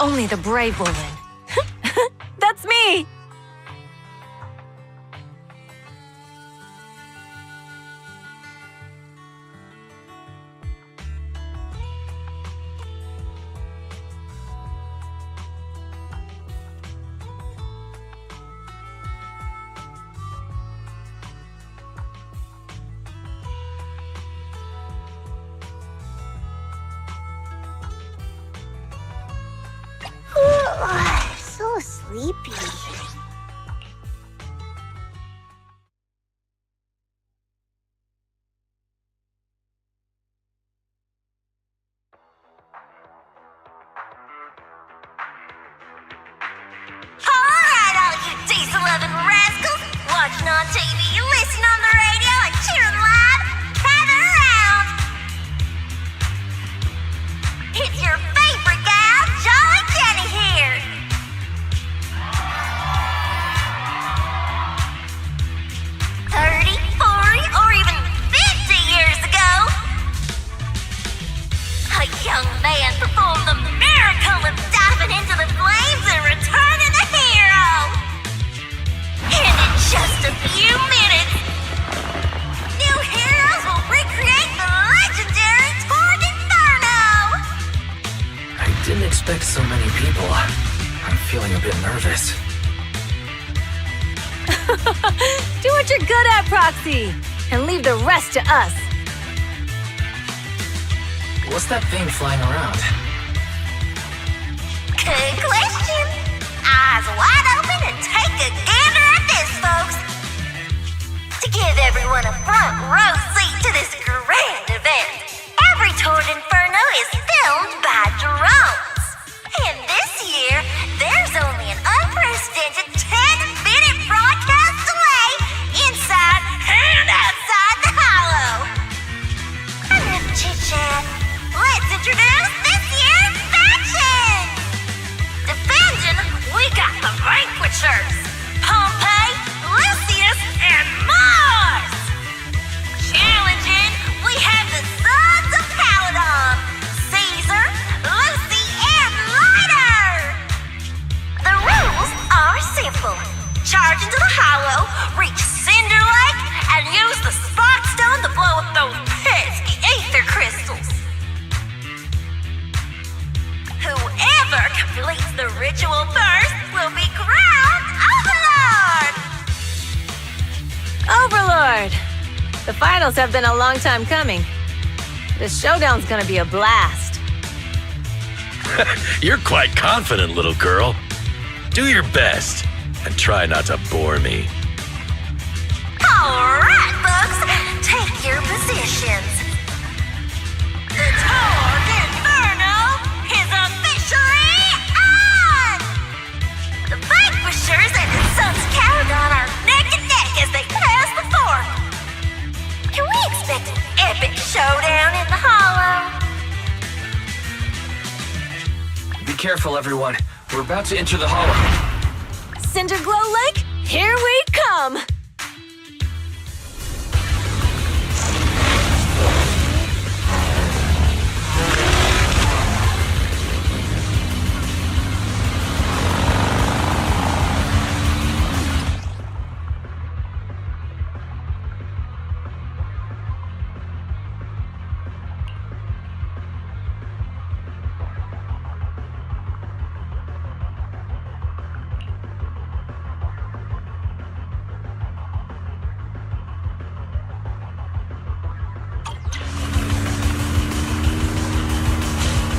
Only the brave will win. That's me! So sleepy. Alright, all you diesel-loving rascals! Watching on TV, listening on the radio, and cheering live, gather around! It's your favorite gal, Jolly Jenny here! 30, 40, or even 50 years ago, a young man performed the miracle of diving into the flames and returning a hero! And in just a few minutes, new heroes will recreate the legendary Torn Inferno! I didn't expect so many people. I'm feeling a bit nervous. Do what you're good at, Proxy! And leave the rest to us! What's that thing flying around? Good question! Eyes wide open and take a gander at this, folks! To give everyone a front row seat to this grand event, every Torn Inferno is filmed by drones! And this year, there's only an unprecedented 10-minute broadcast delay inside and outside the Hollow! Enough chit-chat. Let's introduce this year's faction! Defending, we got the Vanquishers! Pompey, Lucius, and Mars! Challenging, we have the Sons of Paladon! Caesar, Lucy, and Lighter! The rules are simple. Charge into the Hollow, reach Cinder Lake, and use the Spark Stone to blow up those pesky ether crystals. Whoever completes the ritual first will be crowned Overlord! Overlord! The finals have been a long time coming. This showdown's gonna be a blast. You're quite confident, little girl. Do your best and try not to bore me. Alright, folks, take your positions. The Torn Inferno is officially on! The Vanquishers and the Sons of Caledon are neck and neck as they pass the fork. Can we expect an epic showdown in the Hollow? Be careful, everyone. We're about to enter the Hollow. Cinderglow Lake, here we come!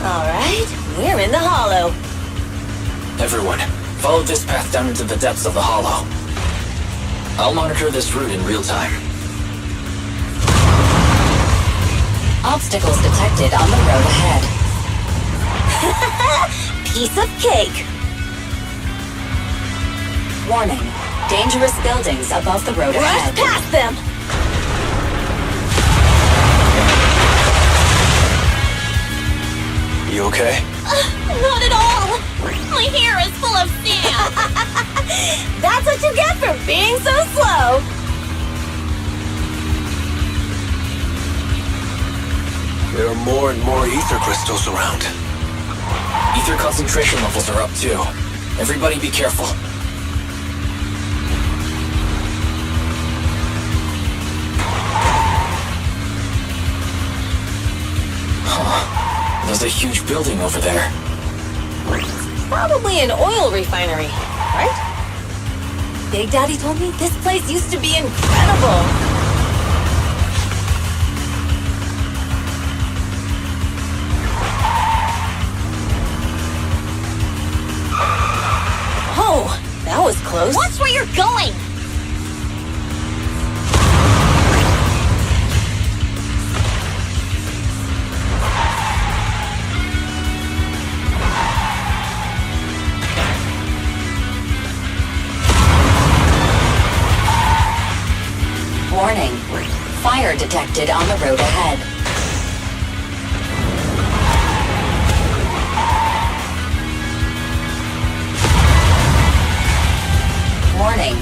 Alright, we're in the Hollow. Everyone, follow this path down into the depths of the Hollow. I'll monitor this route in real time. Obstacles detected on the road ahead. Piece of cake. Warning. Dangerous buildings above the road Rush ahead. past them! You okay? Not at all! My hair is full of sand! That's what you get for being so slow! There are more and more ether crystals around. think their concentration levels are up too. Everybody be careful. Huh. There's a huge building over there. Probably an oil refinery, right? Big Daddy told me this place used to be incredible. Oh, that was close. Watch where you're going! Warning. Fire detected on the road ahead. Warning.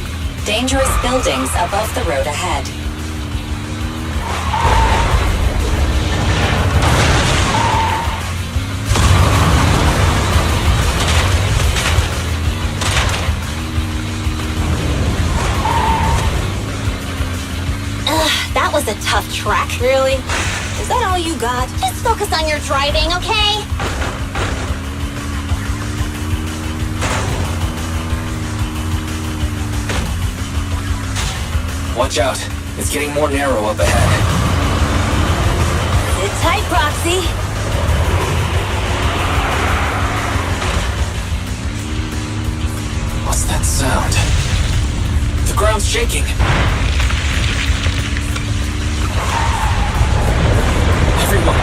Dangerous buildings above the road ahead. That was a tough track. Really? Is that all you got? Just focus on your driving, okay? Watch out. It's getting more narrow up ahead. Sit tight, Proxy. What's that sound? The ground's shaking. Everyone.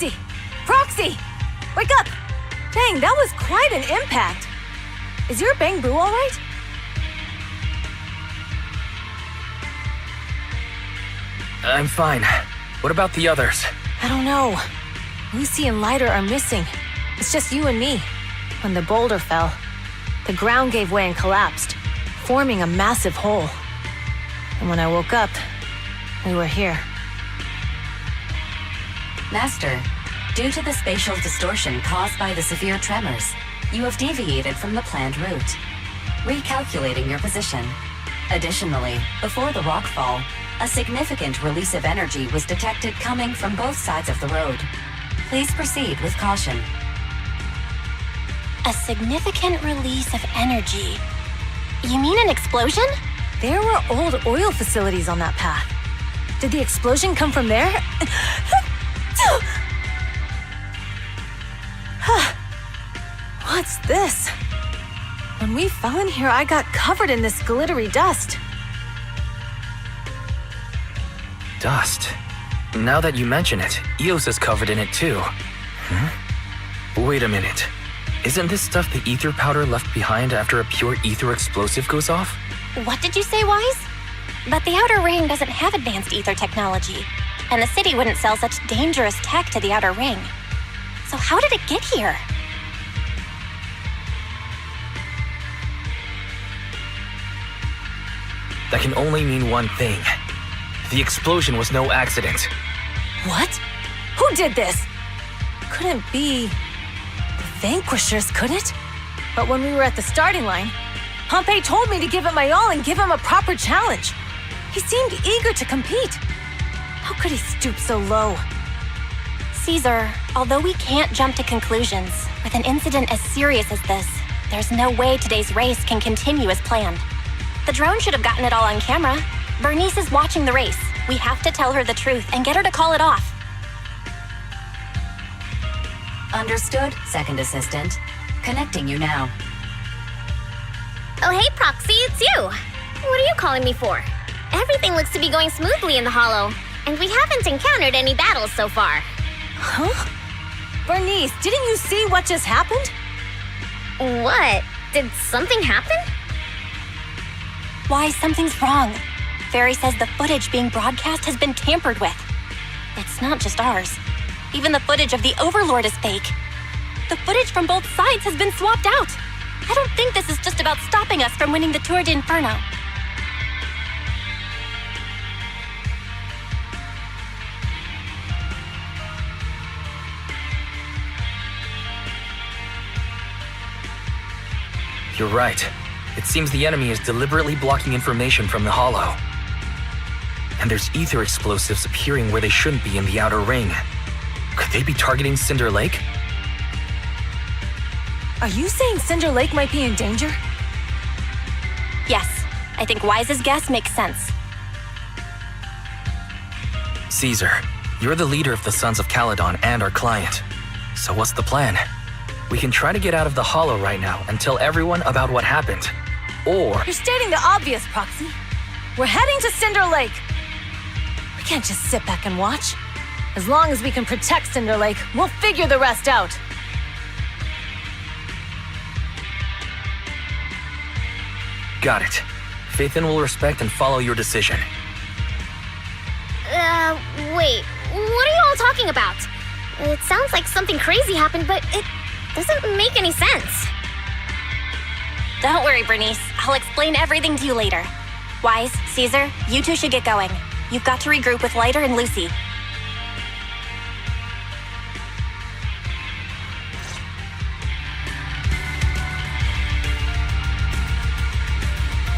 Proxy! Proxy! Wake up! Dang, that was quite an impact. Is your bang boo all right? I'm fine. What about the others? I don't know. Lucy and Lighter are missing. It's just you and me. When the boulder fell, the ground gave way and collapsed, forming a massive hole. And when I woke up, we were here. Master, due to the spatial distortion caused by the severe tremors, you have deviated from the planned route, recalculating your position. Additionally, before the rockfall, a significant release of energy was detected coming from both sides of the road. Please proceed with caution. A significant release of energy. You mean an explosion? There were old oil facilities on that path. Did the explosion come from there? What's this? When we fell in here, I got covered in this glittery dust. Dust. Now that you mention it, Eos is covered in it too. Wait a minute. Isn't this stuff the ether powder left behind after a pure ether explosive goes off? What did you say, Wise? But the Outer Ring doesn't have advanced ether technology, and the city wouldn't sell such dangerous tech to the Outer Ring. So how did it get here? That can only mean one thing. The explosion was no accident. What? Who did this? Couldn't be the Vanquishers, could it? But when we were at the starting line, Pompey told me to give it my all and give him a proper challenge. He seemed eager to compete. How could he stoop so low? Caesar, although we can't jump to conclusions, with an incident as serious as this, there's no way today's race can continue as planned. The drone should have gotten it all on camera. Bernice is watching the race. We have to tell her the truth and get her to call it off. Understood, Second Assistant. Connecting you now. Oh, hey, Proxy, it's you. What are you calling me for? Everything looks to be going smoothly in the Hollow, and we haven't encountered any battles so far. Huh? Bernice, didn't you see what just happened? What? Did something happen? Why, something's wrong. Fairy says the footage being broadcast has been tampered with. It's not just ours. Even the footage of the Overlord is fake. The footage from both sides has been swapped out. I don't think this is just about stopping us from winning the Tour d'Inferno. You're right. It seems the enemy is deliberately blocking information from the Hollow. And there's ether explosives appearing where they shouldn't be in the Outer Ring. Could they be targeting Cinder Lake? Are you saying Cinder Lake might be in danger? Yes, I think Wise's guess makes sense. Caesar, you're the leader of the Sons of Caledon and our client. So what's the plan? We can try to get out of the Hollow right now and tell everyone about what happened. Or... You're stating the obvious, Proxy. We're heading to Cinder Lake. We can't just sit back and watch. As long as we can protect Cinder Lake, we'll figure the rest out. Got it. Phaethon will respect and follow your decision. Wait, what are you all talking about? It sounds like something crazy happened, but it doesn't make any sense. Don't worry, Bernice. I'll explain everything to you later. Wise, Caesar, you two should get going. You've got to regroup with Lighter and Lucy.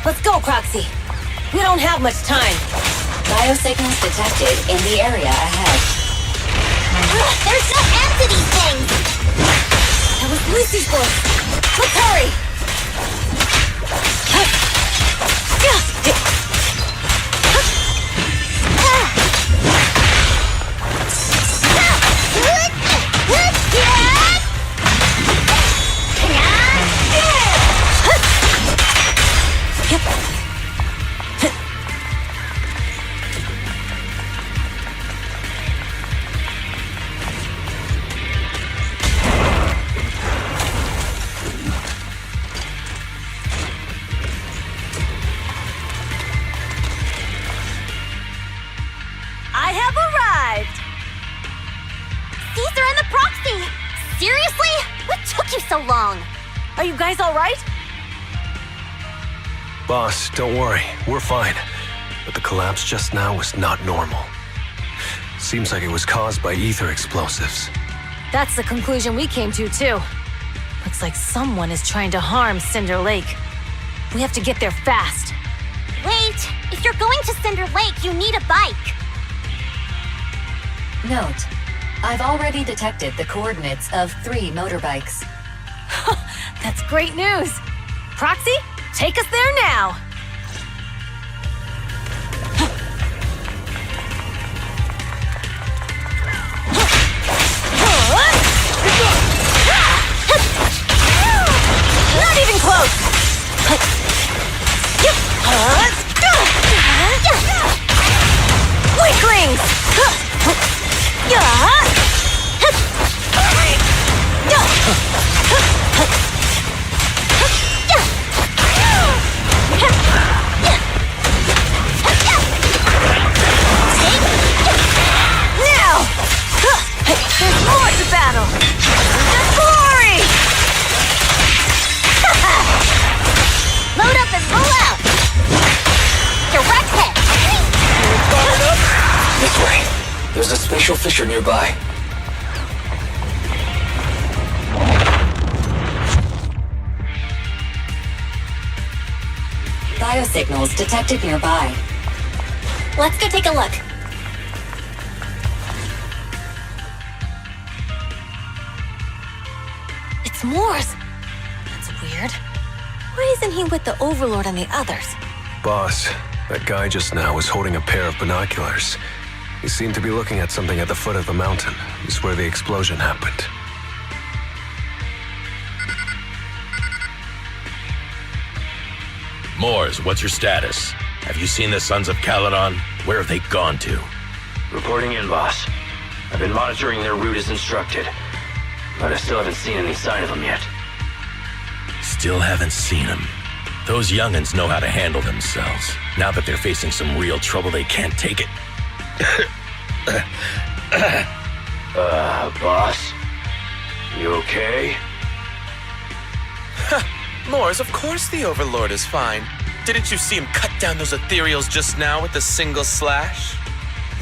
Let's go, Proxy. We don't have much time. Biosignals detected in the area ahead. There's no end to these things! That was Lucy's voice. Let's hurry! so long? Are you guys all right? Boss, don't worry. We're fine. But the collapse just now was not normal. Seems like it was caused by ether explosives. That's the conclusion we came to, too. Looks like someone is trying to harm Cinder Lake. We have to get there fast. Wait, if you're going to Cinder Lake, you need a bike. Note, I've already detected the coordinates of 3 motorbikes. That's great news. Proxy, take us there now. Not even close. Weaklings. Now! There's more to battle! There's glory! Load up and roll out. Direct hit. This way. There's a spatial fissure nearby. Biosignals detected nearby. Let's go take a look. It's Moore's. That's weird. Why isn't he with the Overlord and the others? Boss, that guy just now was holding a pair of binoculars. He seemed to be looking at something at the foot of the mountain. It's where the explosion happened. Moors, what's your status? Have you seen the Sons of Caledon? Where have they gone to? Reporting in, boss. I've been monitoring their route as instructed, but I still haven't seen any sign of them yet. Still haven't seen them. Those young'uns know how to handle themselves. Now that they're facing some real trouble, they can't take it. Boss? You okay? Moors, of course the Overlord is fine. Didn't you see him cut down those ethereals just now with a single slash?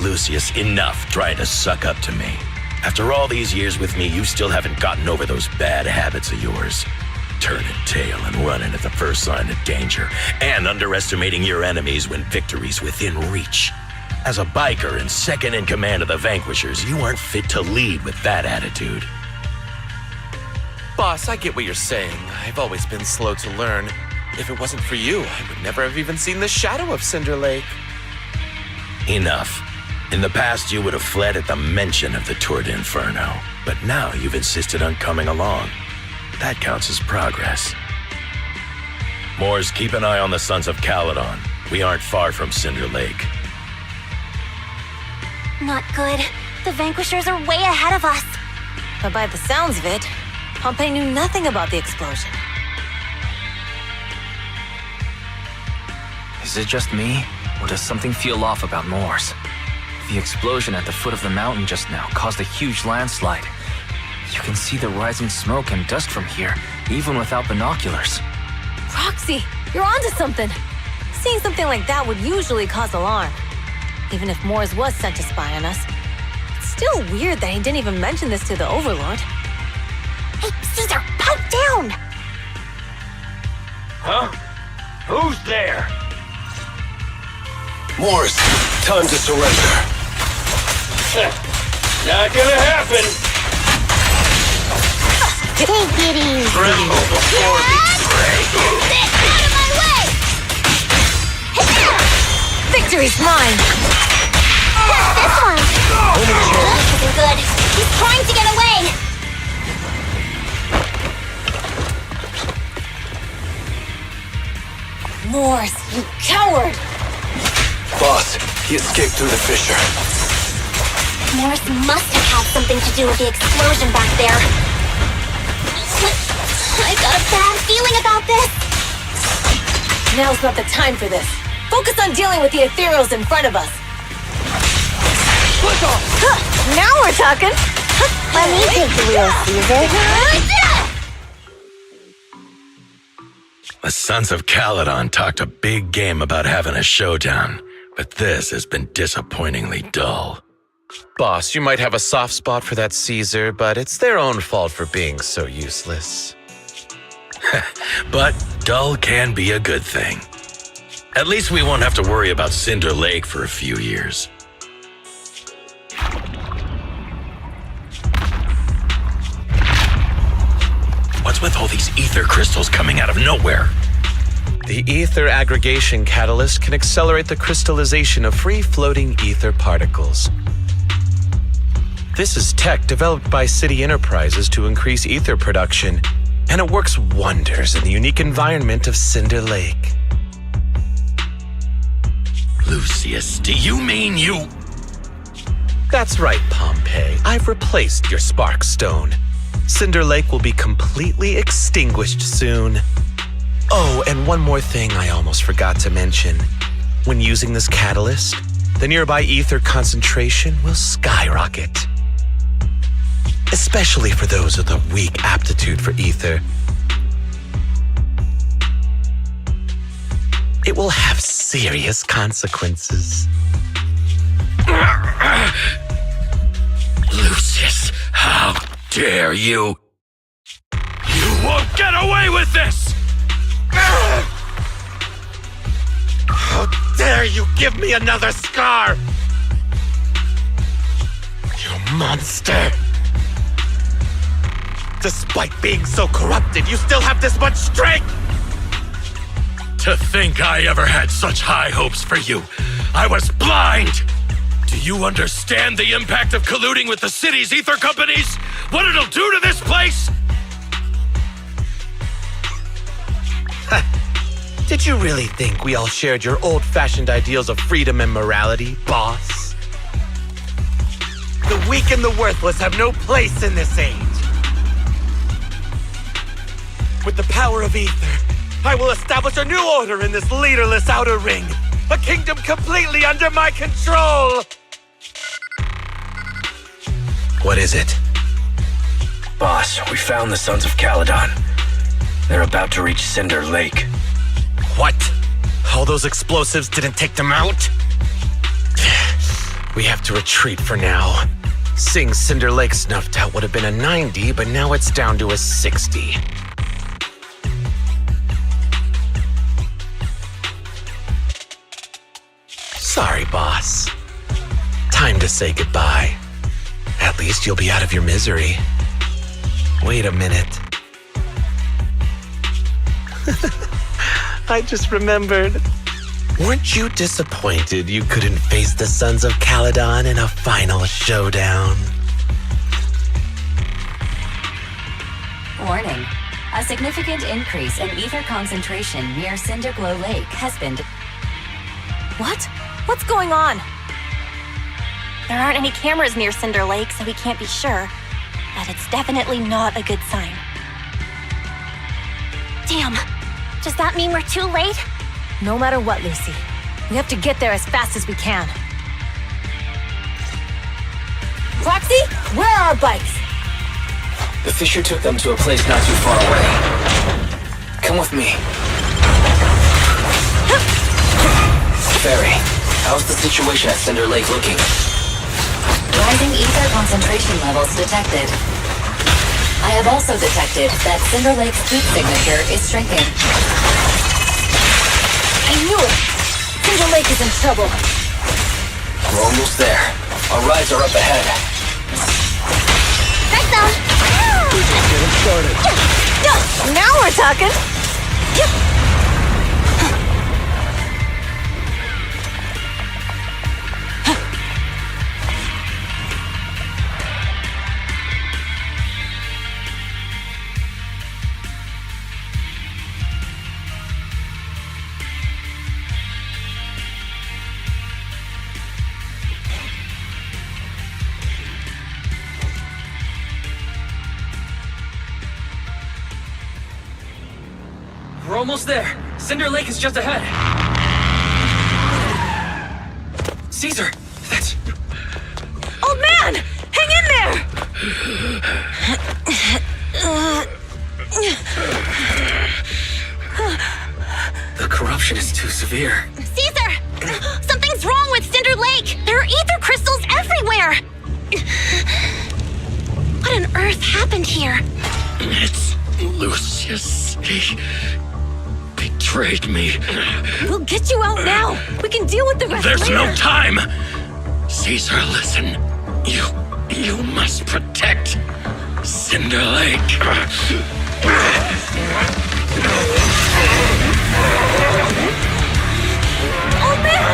Lucius, enough trying to suck up to me. After all these years with me, you still haven't gotten over those bad habits of yours. Turning tail and running at the first sign of danger, and underestimating your enemies when victory's within reach. As a biker and second in command of the Vanquishers, you aren't fit to lead with that attitude. Boss, I get what you're saying. I've always been slow to learn. If it wasn't for you, I would never have even seen the shadow of Cinder Lake. Enough. In the past, you would have fled at the mention of the Tour d'Inferno, but now you've insisted on coming along. That counts as progress. Moors, keep an eye on the Sons of Caledon. We aren't far from Cinder Lake. Not good. The Vanquishers are way ahead of us. But by the sounds of it, Pompey knew nothing about the explosion. Is it just me, or does something feel off about Moors? The explosion at the foot of the mountain just now caused a huge landslide. You can see the rising smoke and dust from here, even without binoculars. Roxy, you're onto something. Seeing something like that would usually cause alarm. Even if Moores was sent to spy on us. It's still weird that he didn't even mention this to the Overlord. Hey, Caesar, pipe down! Huh? Who's there? Moors, time to surrender. Not gonna happen! Take it easy. Tremble before betray. Get out of my way! Victory's mine! What's this one? This isn't good. He's trying to get away! Moors, you coward! Boss, he escaped through the fissure. Morris must have had something to do with the explosion back there. I got a bad feeling about this. Now's not the time for this. Focus on dealing with the ethereals in front of us. Now we're talking. Let me take the wheel, Caesar. The Sons of Caledon talked a big game about having a showdown, but this has been disappointingly dull. Boss, you might have a soft spot for that Caesar, but it's their own fault for being so useless. But dull can be a good thing. At least we won't have to worry about Cinder Lake for a few years. What's with all these ether crystals coming out of nowhere? The ether aggregation catalyst can accelerate the crystallization of free-floating ether particles. This is tech developed by City Enterprises to increase ether production, and it works wonders in the unique environment of Cinder Lake. Lucius, do you mean you... That's right, Pompeii. I've replaced your spark stone. Cinder Lake will be completely extinguished soon. Oh, and one more thing I almost forgot to mention. When using this catalyst, the nearby ether concentration will skyrocket. Especially for those with a weak aptitude for ether. It will have serious consequences. Lucius, how dare you? You won't get away with this! How dare you give me another scar! You monster! Despite being so corrupted, you still have this much strength! To think I ever had such high hopes for you. I was blind! Do you understand the impact of colluding with the city's ether companies? What it'll do to this place? Did you really think we all shared your old-fashioned ideals of freedom and morality, boss? The weak and the worthless have no place in this age. With the power of ether, I will establish a new order in this leaderless outer ring. A kingdom completely under my control! What is it? Boss, we found the Sons of Caledon. They're about to reach Cinder Lake. What? All those explosives didn't take them out? We have to retreat for now. Seeing Cinder Lake snuffed out would have been a 90, but now it's down to a 60. Sorry, boss. Time to say goodbye. At least you'll be out of your misery. Wait a minute. I just remembered. Weren't you disappointed you couldn't face the Sons of Caledon in a final showdown? Warning. A significant increase in ether concentration near Cinderglow Lake has been... What? What's going on? There aren't any cameras near Cinder Lake, so we can't be sure. But it's definitely not a good sign. Damn. Does that mean we're too late? No matter what, Lucy. We have to get there as fast as we can. Proxy, where are our bikes? The Fisher took them to a place not too far away. Come with me. Fairy, how's the situation at Cinder Lake looking? Rising ether concentration levels detected. I have also detected that Cinder Lake's heat signature is shrinking. I knew it! Cinder Lake is in trouble. We're almost there. Our rides are up ahead. Right zone! Just getting started. Now we're talking! We're almost there. Cinder Lake is just ahead. Caesar, that's... Old man! Hang in there! severe. Caesar! Something's wrong with Cinder Lake! There are ether crystals everywhere! What on earth happened here? It's Lucius. He betrayed me. We'll get you out now. We can deal with the rest There's later. no time! Caesar, listen. You must protect Cinder Lake. Oh man!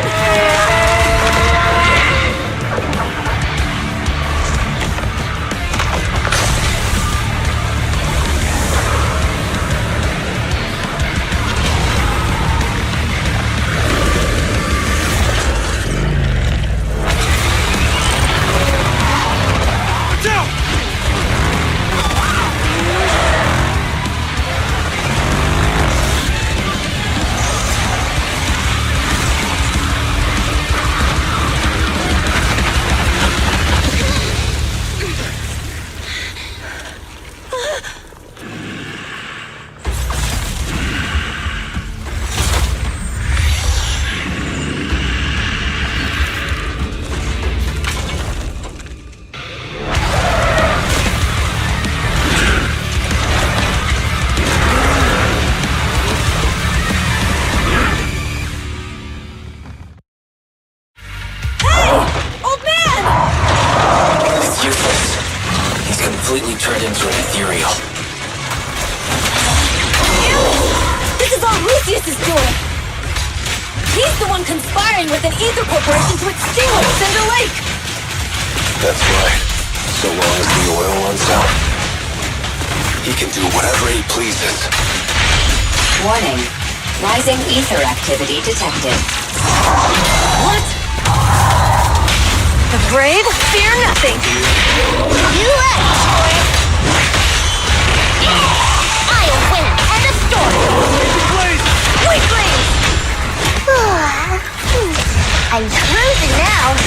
Completely turned into an ethereal. This is all Lucius is doing! He's the one conspiring with an ether corporation to extinguish Cinder Lake! That's right. So long as the oil runs out, he can do whatever he pleases. Warning. Rising ether activity detected. What? The brave fear nothing! You left! I'll win! End of story! Weaklings! I'm cruising now!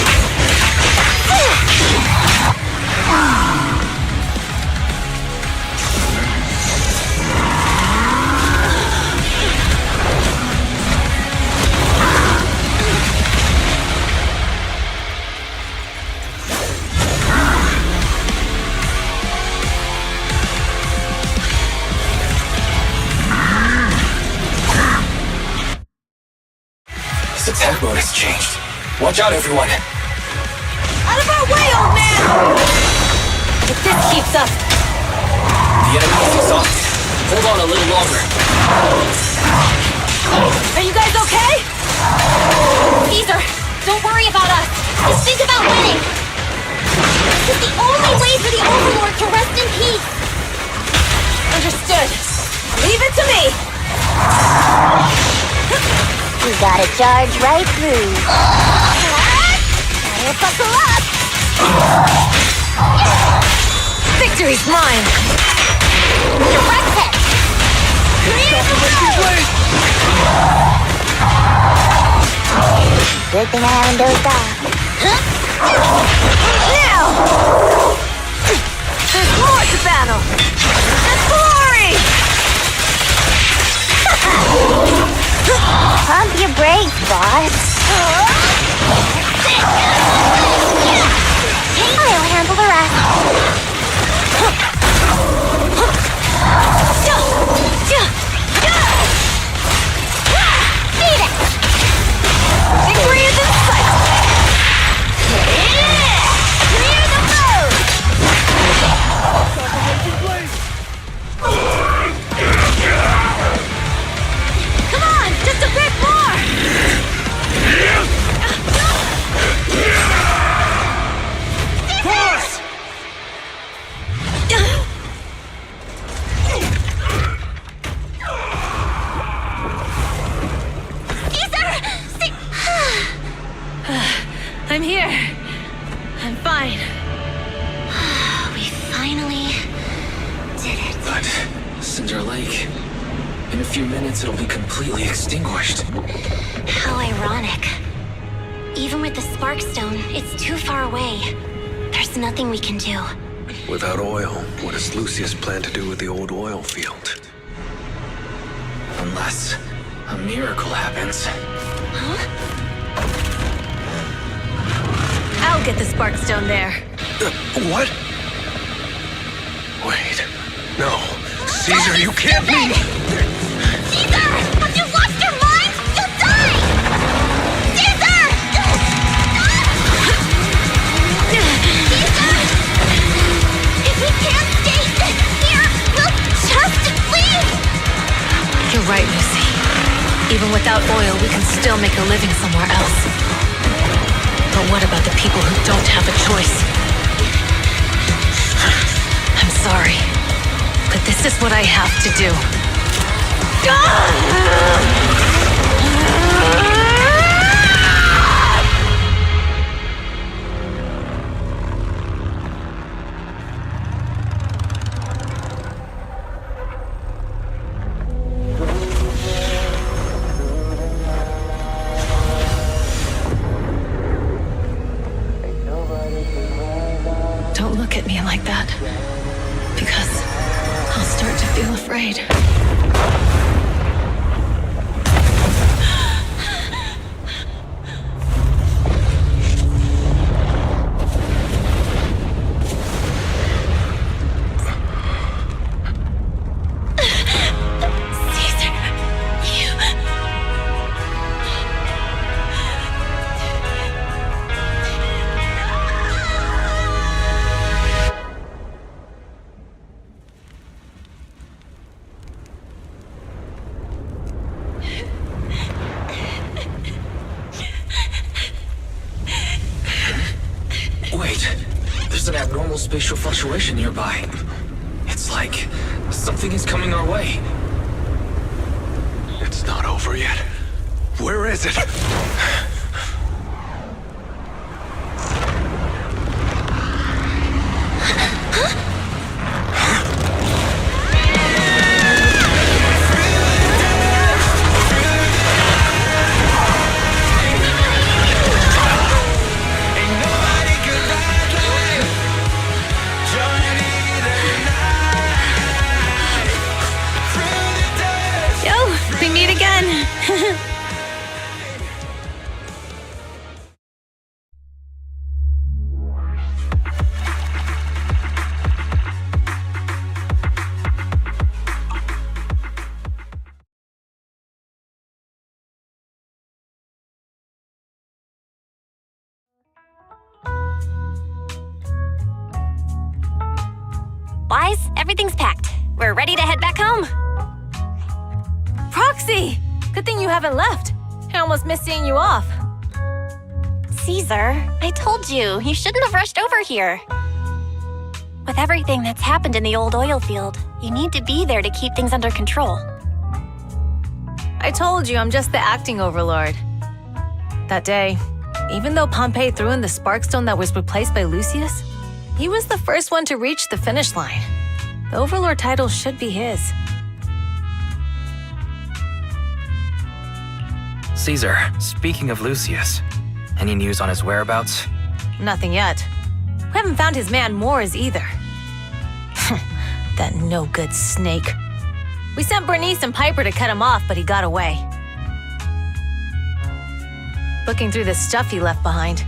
His attack mode has changed. Watch out, everyone! Out of our way, old man! If this keeps up... The enemy is exhausted. Hold on a little longer. Are you guys okay? Caesar, don't worry about us. Just think about winning. This is the only way for the Overlord to rest in peace. Understood. Leave it to me! You gotta charge right through. Gotta buckle up. Victory's mine! Direct hit. Clear the road. Good thing I haven't dozed off. Now! There's more to battle! There's glory! Pump your brakes, boss. I'll handle the rest. Beat it! Victory is in sight! Clear the road! Come on! Just a bit more! Boss! I'm here. I'm fine. We finally did it. But Cinder Lake... in a few minutes it'll be completely extinguished. How ironic. Even with the Spark Stone, it's too far away. There's nothing we can do. Without oil, what does Lucius plan to do with the old oil field? Unless a miracle happens. I'll get the spark stone there. What? Wait. No. Caesar, you can't be... Caesar! Have you lost your mind? You'll die! Caesar! Caesar! If we can't stay here, we'll just leave! You're right, Lucy. Even without oil, we can still make a living somewhere else. But what about the people who don't have a choice? I'm sorry, but this is what I have to do. Don't look at me like that, because I'll start to feel afraid. There's an abnormal spatial fluctuation nearby. It's like something is coming our way. It's not over yet. Where is it? Wise, everything's packed. We're ready to head back home. Proxy! Good thing you haven't left. I almost missed seeing you off. Caesar, I told you, you shouldn't have rushed over here. With everything that's happened in the old oil field, you need to be there to keep things under control. I told you I'm just the acting overlord. That day, even though Pompey threw in the sparkstone that was replaced by Lucius, he was the first one to reach the finish line. The overlord title should be his. Caesar, speaking of Lucius, any news on his whereabouts? Nothing yet. We haven't found his man Moors either. That no-good snake. We sent Bernice and Piper to cut him off, but he got away. Looking through the stuff he left behind,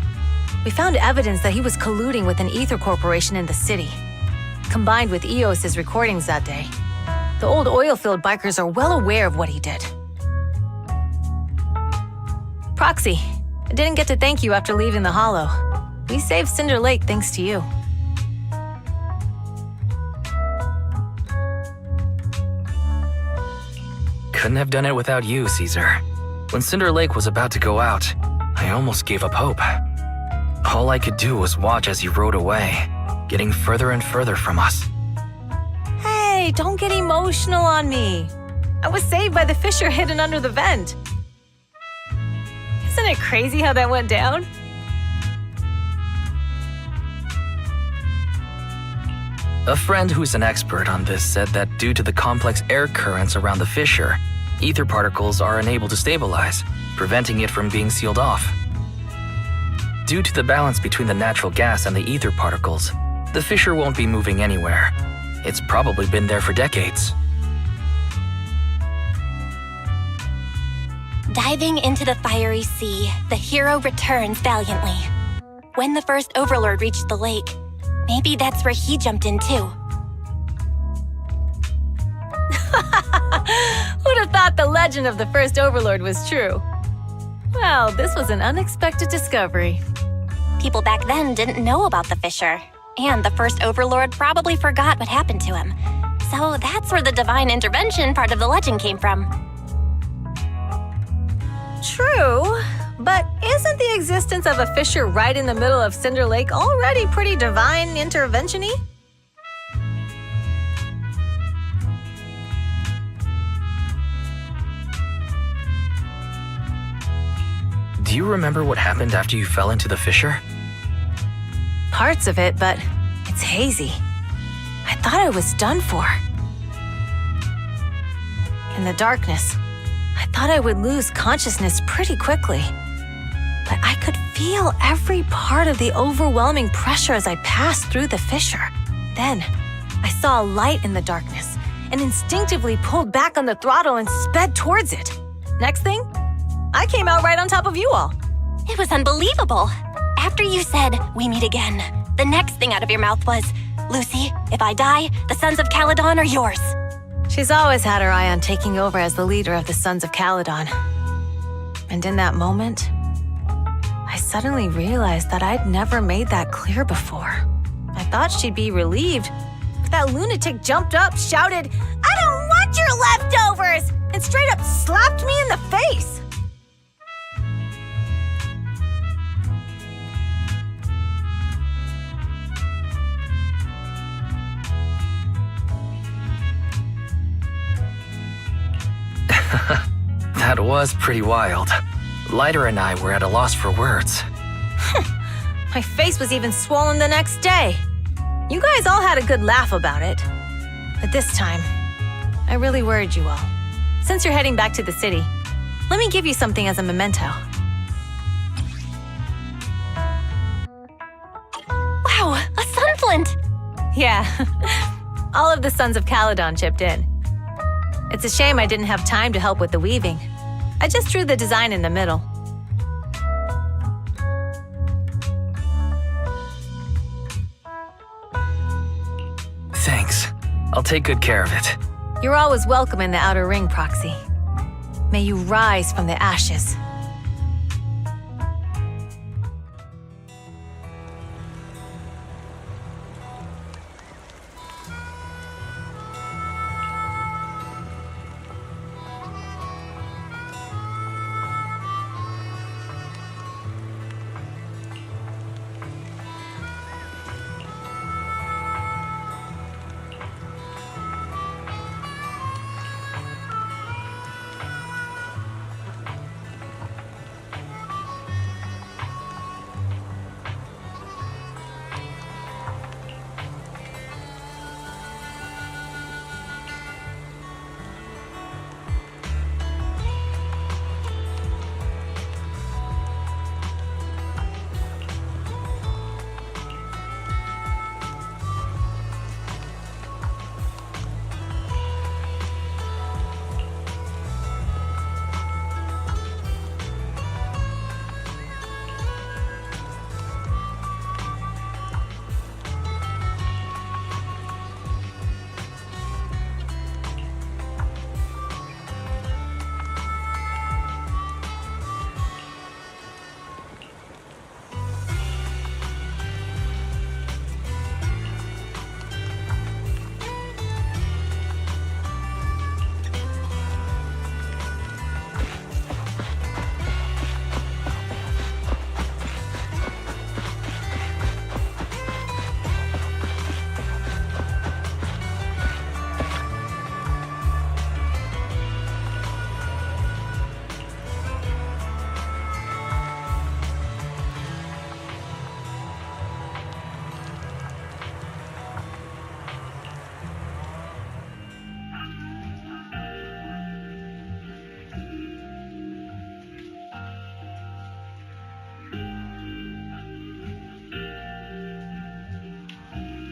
we found evidence that he was colluding with an ether corporation in the city. Combined with Eos's recordings that day, the old oil field bikers are well aware of what he did. Proxy, I didn't get to thank you after leaving the Hollow. We saved Cinder Lake thanks to you. Couldn't have done it without you, Caesar. When Cinder Lake was about to go out, I almost gave up hope. All I could do was watch as he rode away, getting further and further from us. Hey, don't get emotional on me. I was saved by the fissure hidden under the vent. Isn't it crazy how that went down? A friend who's an expert on this said that due to the complex air currents around the fissure, ether particles are unable to stabilize, preventing it from being sealed off. Due to the balance between the natural gas and the ether particles, the fissure won't be moving anywhere. It's probably been there for decades. Diving into the fiery sea, the hero returns valiantly. When the first overlord reached the lake, maybe that's where he jumped in too. Who'd have thought the legend of the first overlord was true? Well, this was an unexpected discovery. People back then didn't know about the Fisher, and the first overlord probably forgot what happened to him. So that's where the divine intervention part of the legend came from. True, but isn't the existence of a fissure right in the middle of Cinder Lake already pretty divine intervention-y? Do you remember what happened after you fell into the fissure? Parts of it, but it's hazy. I thought I was done for. In the darkness, I thought I would lose consciousness pretty quickly. But I could feel every part of the overwhelming pressure as I passed through the fissure. Then, I saw a light in the darkness and instinctively pulled back on the throttle and sped towards it. Next thing, I came out right on top of you all. It was unbelievable. After you said, "We meet again," the next thing out of your mouth was, "Lucy, if I die, the Sons of Caledon are yours." She's always had her eye on taking over as the leader of the Sons of Caledon. And in that moment, I suddenly realized that I'd never made that clear before. I thought she'd be relieved, but that lunatic jumped up, shouted, "I don't want your leftovers!" and straight up slapped me in the face. That was pretty wild. Lighter and I were at a loss for words. My face was even swollen the next day. You guys all had a good laugh about it. But this time, I really worried you all. Since you're heading back to the city, let me give you something as a memento. Wow, a sunflint! Yeah, all of the Sons of Caledon chipped in. It's a shame I didn't have time to help with the weaving. I just drew the design in the middle. Thanks. I'll take good care of it. You're always welcome in the outer ring, Proxy. May you rise from the ashes.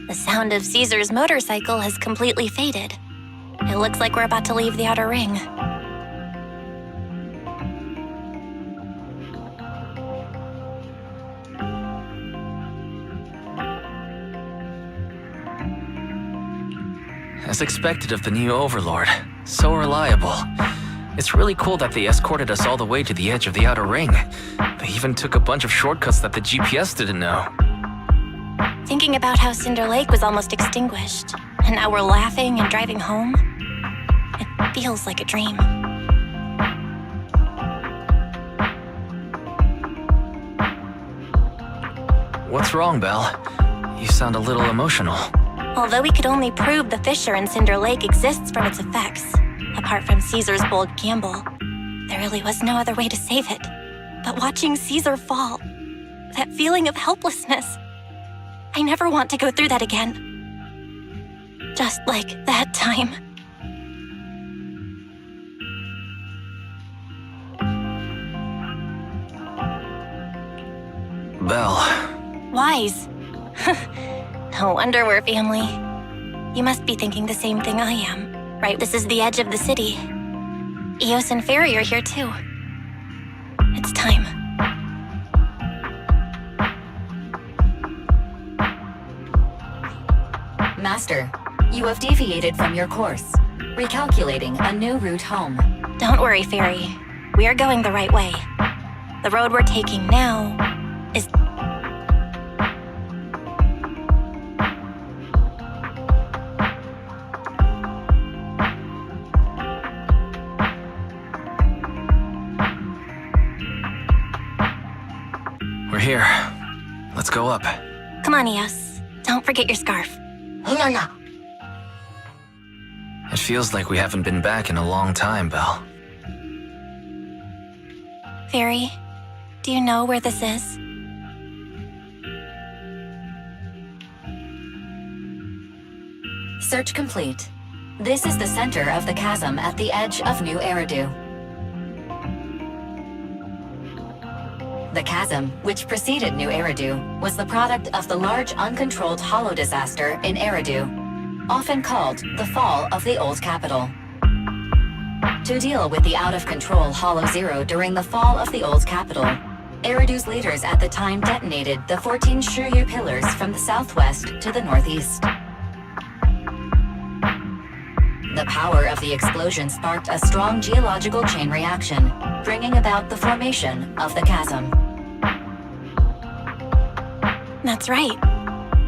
The sound of Caesar's motorcycle has completely faded. It looks like we're about to leave the outer ring. As expected of the new overlord. So reliable. It's really cool that they escorted us all the way to the edge of the outer ring. They even took a bunch of shortcuts that the GPS didn't know. Thinking about how Cinder Lake was almost extinguished, and now we're laughing and driving home, it feels like a dream. What's wrong, Belle? You sound a little emotional. Although we could only prove the fissure in Cinder Lake exists from its effects, apart from Caesar's bold gamble, there really was no other way to save it. But watching Caesar fall, that feeling of helplessness, I never want to go through that again. Just like that time. Belle. Wise. No wonder we're family. You must be thinking the same thing I am, right? This is the edge of the city. Eos and Fairy are here too. It's time. Master, you have deviated from your course. Recalculating a new route home. Don't worry, Fairy. We are going the right way. The road we're taking now is... We're here. Let's go up. Come on, Eos. Don't forget your scarf. No. It feels like we haven't been back in a long time, Belle. Fairy, do you know where this is? Search complete. This is the center of the chasm at the edge of New Eridu. The chasm, which preceded New Eridu, was the product of the large uncontrolled hollow disaster in Eridu, often called the fall of the old capital. To deal with the out-of-control Hollow Zero during the fall of the old capital, Eridu's leaders at the time detonated the 14 Shiryu pillars from the southwest to the northeast. The power of the explosion sparked a strong geological chain reaction, bringing about the formation of the chasm. That's right.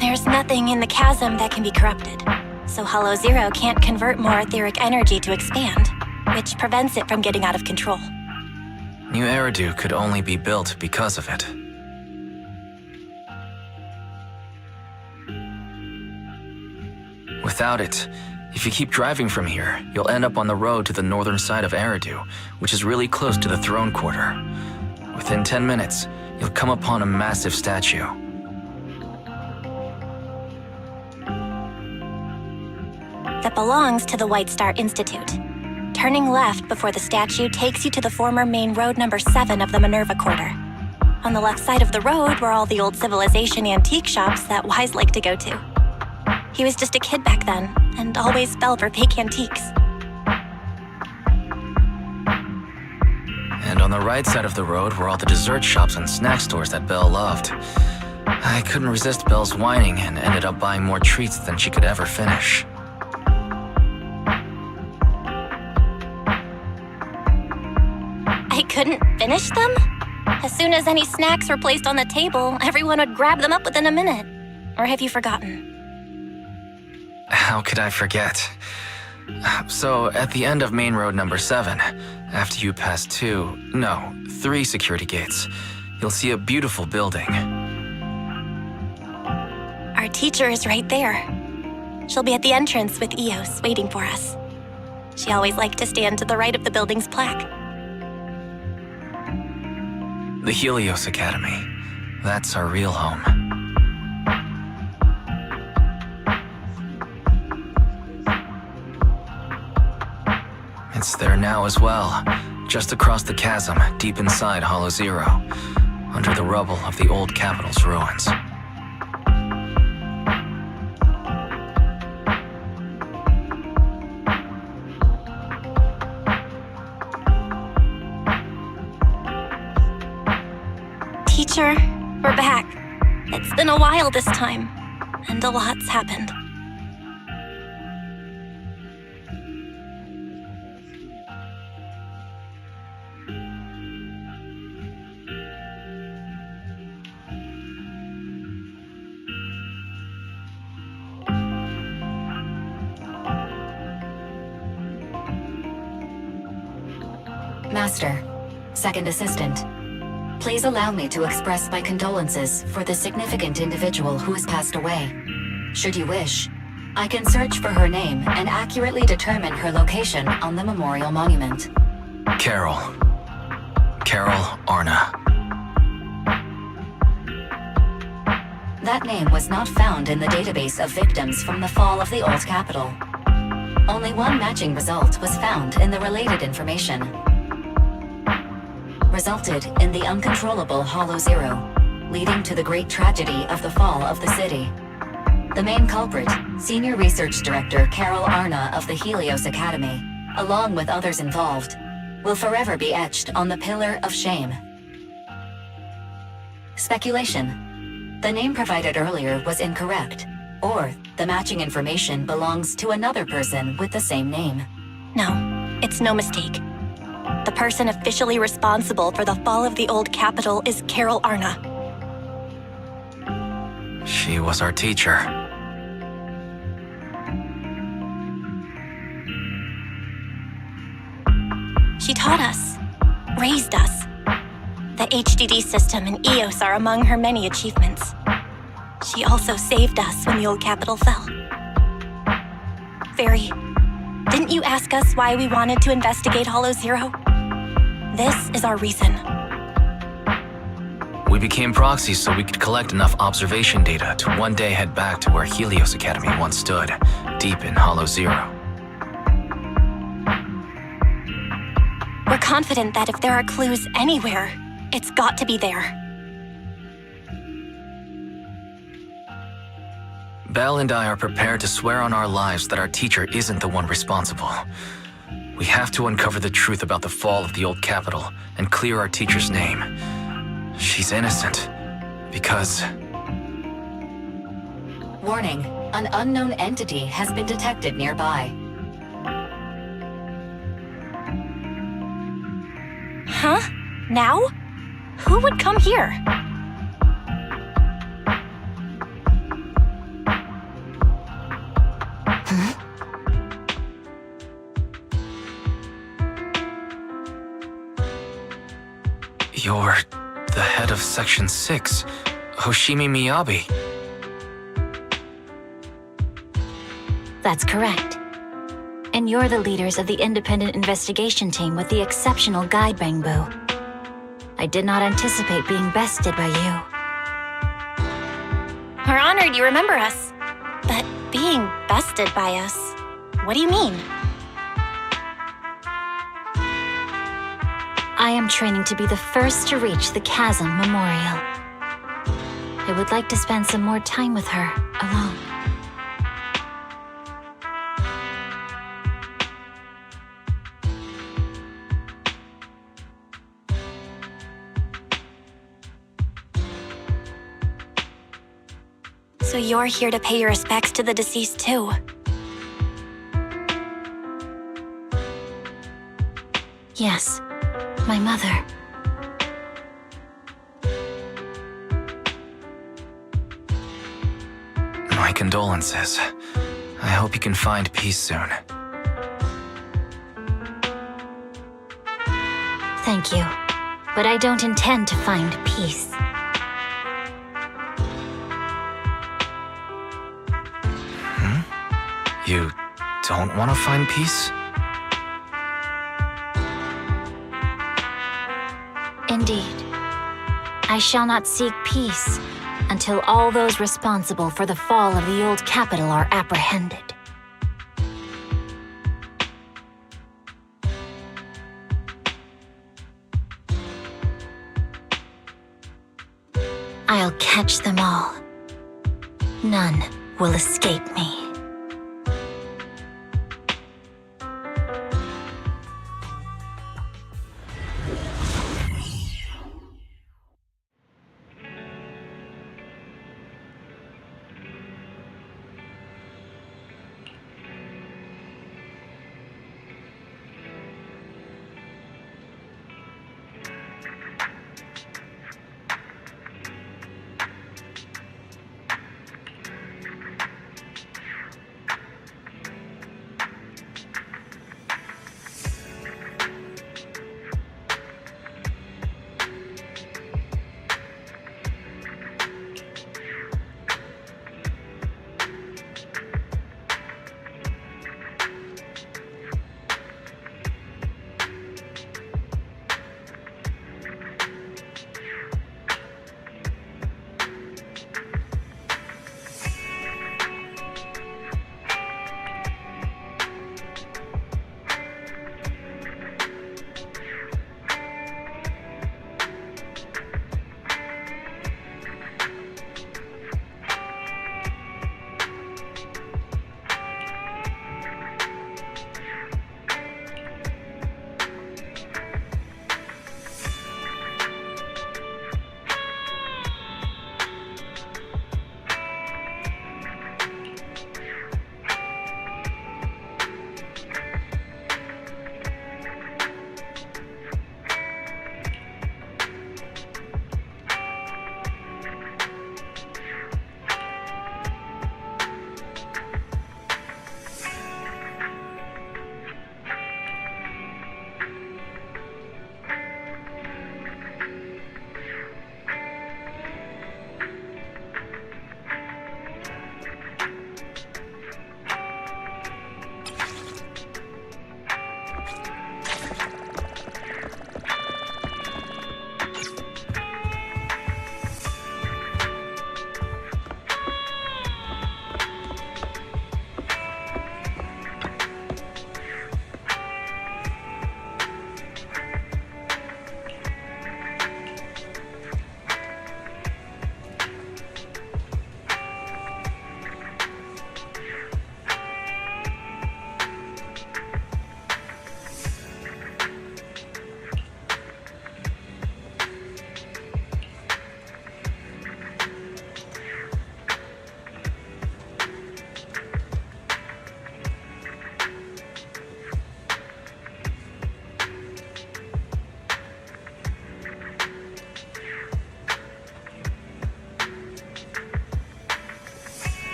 There's nothing in the chasm that can be corrupted, so Hollow Zero can't convert more etheric energy to expand, which prevents it from getting out of control. New Eridu could only be built because of it. Without it, if you keep driving from here, you'll end up on the road to the northern side of Eridu, which is really close to the throne quarter. Within 10 minutes, you'll come upon a massive statue. That belongs to the White Star Institute. Turning left before the statue takes you to the former main road number 7 of the Minerva Quarter. On the left side of the road were all the old civilization antique shops that Wise liked to go to. He was just a kid back then, and always fell for fake antiques. And on the right side of the road were all the dessert shops and snack stores that Belle loved. I couldn't resist Belle's whining and ended up buying more treats than she could ever finish. I couldn't finish them? As soon as any snacks were placed on the table, everyone would grab them up within a minute. Or have you forgotten? How could I forget? So, at the end of main road number 7, after you pass 3 security gates, you'll see a beautiful building. Our teacher is right there. She'll be at the entrance with Eos, waiting for us. She always liked to stand to the right of the building's plaque. The Helios Academy. That's our real home. It's there now as well, just across the chasm, deep inside Hollow Zero, under the rubble of the old capital's ruins. Teacher, we're back. It's been a while this time, and a lot's happened. Master, Second Assistant, please allow me to express my condolences for the significant individual who has passed away. Should you wish, I can search for her name and accurately determine her location on the memorial monument. Carol Arna. That name was not found in the database of victims from the fall of the old capital. Only one matching result was found in the related information. Resulted in the uncontrollable Hollow Zero, leading to the great tragedy of the fall of the city. The main culprit, Senior Research Director Carol Arna of the Helios Academy, along with others involved, will forever be etched on the Pillar of Shame. Speculation. The name provided earlier was incorrect, or the matching information belongs to another person with the same name. No, it's no mistake. The person officially responsible for the fall of the old capital is Carol Arna. She was our teacher. She taught us, raised us. The HDD system and EOS are among her many achievements. She also saved us when the old capital fell. Fairy, didn't you ask us why we wanted to investigate Hollow Zero? This is our reason. We became proxies so we could collect enough observation data to one day head back to where Helios Academy once stood, deep in Hollow Zero. We're confident that if there are clues anywhere, it's got to be there. Belle and I are prepared to swear on our lives that our teacher isn't the one responsible. We have to uncover the truth about the fall of the old capital and clear our teacher's name. She's innocent, because... Warning, an unknown entity has been detected nearby. Huh? Now? Who would come here? You're the head of Section 6, Hoshimi Miyabi. That's correct. And you're the leaders of the independent investigation team with the exceptional guide Bangbu. I did not anticipate being bested by you. We're honored you remember us. But being bested by us, what do you mean? I am training to be the first to reach the Chasm Memorial. I would like to spend some more time with her, alone. So you're here to pay your respects to the deceased too? Yes, my mother. My condolences. I hope you can find peace soon. Thank you, but I don't intend to find peace. You don't want to find peace? Indeed. I shall not seek peace until all those responsible for the fall of the old capital are apprehended. I'll catch them all. None will escape me.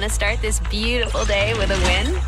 Want to start this beautiful day with a win?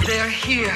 They're here.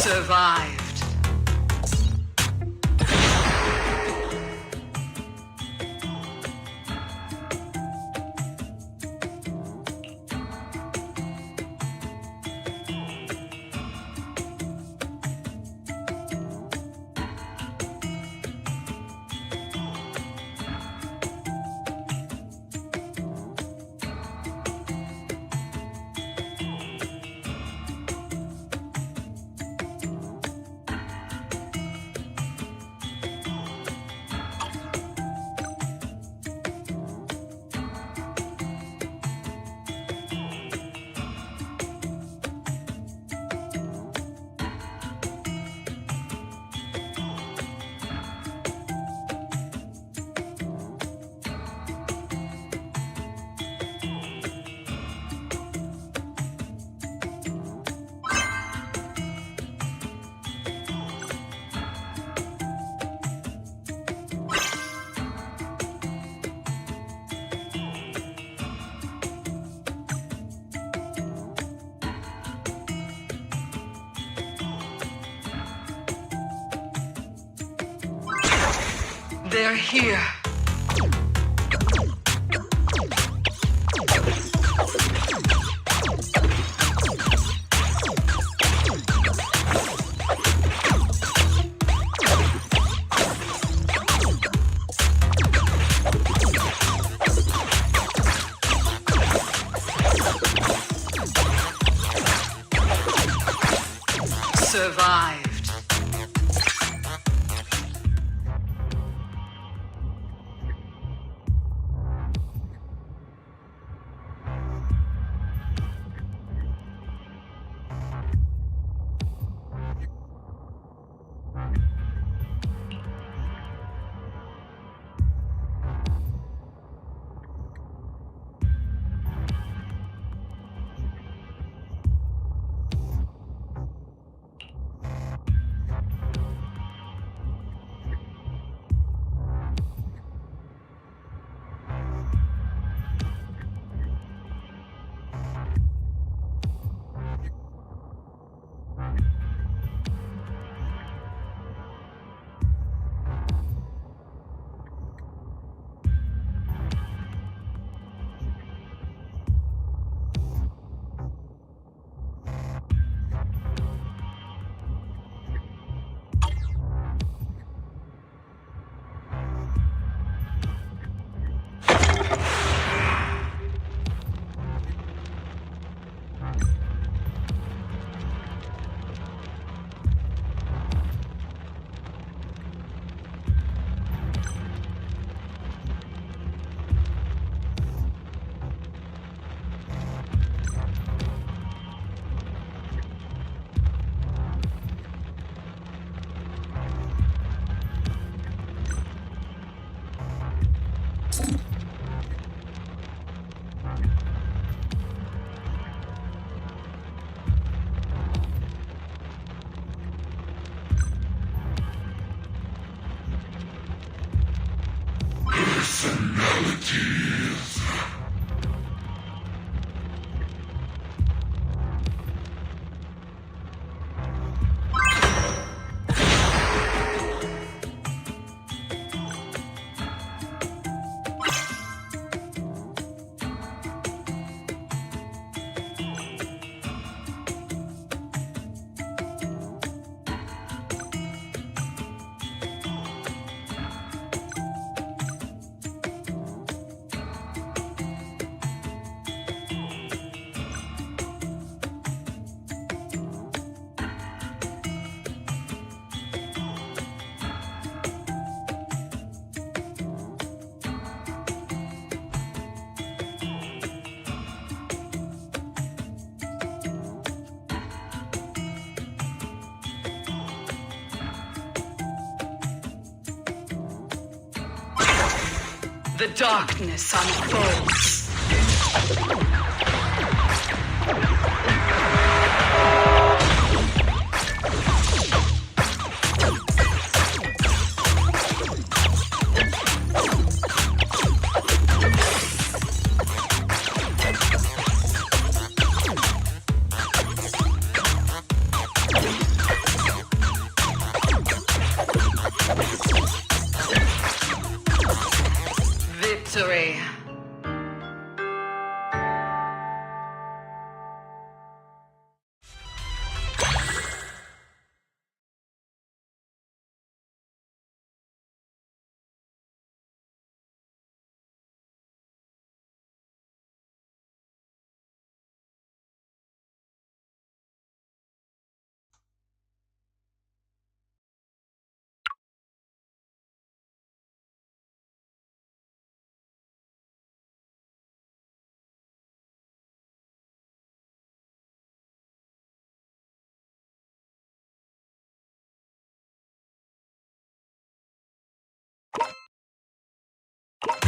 Survived. They're here. Survived. The darkness unfolds. Victory.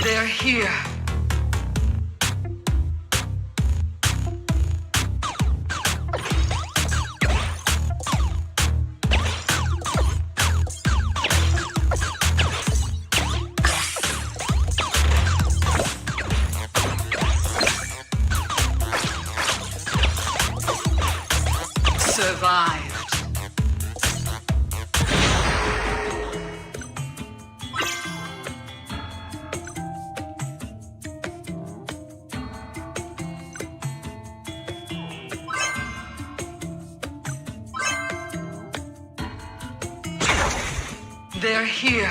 They're here. Survived. They're here.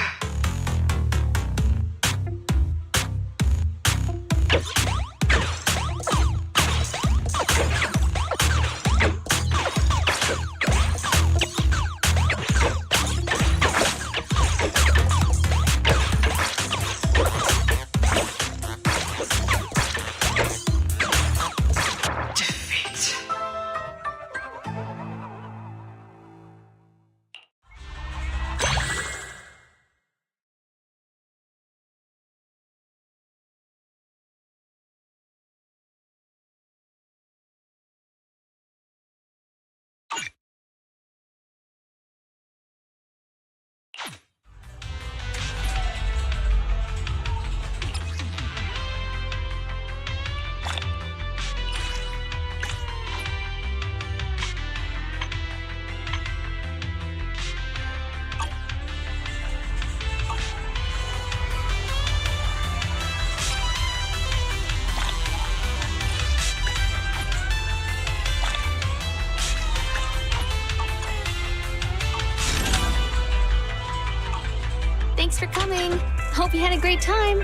Thanks for coming. Hope you had a great time.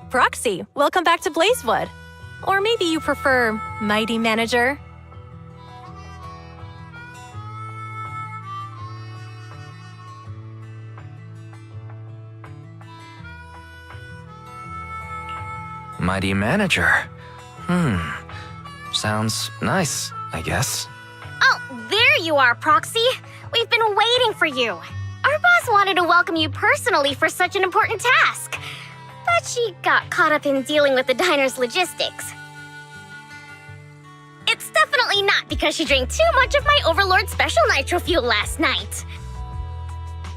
Proxy, welcome back to Blazewood. Or maybe you prefer Mighty Manager. mighty manager. Sounds nice, I guess. Oh, there you are, Proxy. We've been waiting for you. Our boss wanted to welcome you personally for such an important task, but she got caught up in dealing with the diner's logistics. It's definitely not because she drank too much of my Overlord's special nitro fuel last night.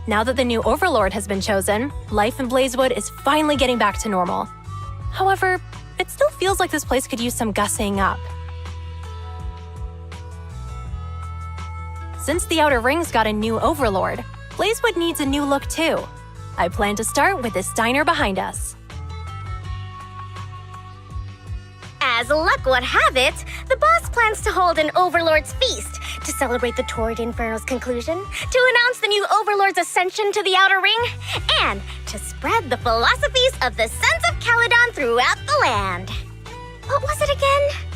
Now that the new Overlord has been chosen, life in Blazewood is finally getting back to normal. However, it still feels like this place could use some gussying up. Since the Outer Rings got a new Overlord, Blazewood needs a new look too. I plan to start with this diner behind us. As luck would have it, the boss plans to hold an Overlord's Feast to celebrate the Torrid Inferno's conclusion, to announce the new Overlord's ascension to the Outer Ring, and to spread the philosophies of the Sons of Caledon throughout the land. What was it again?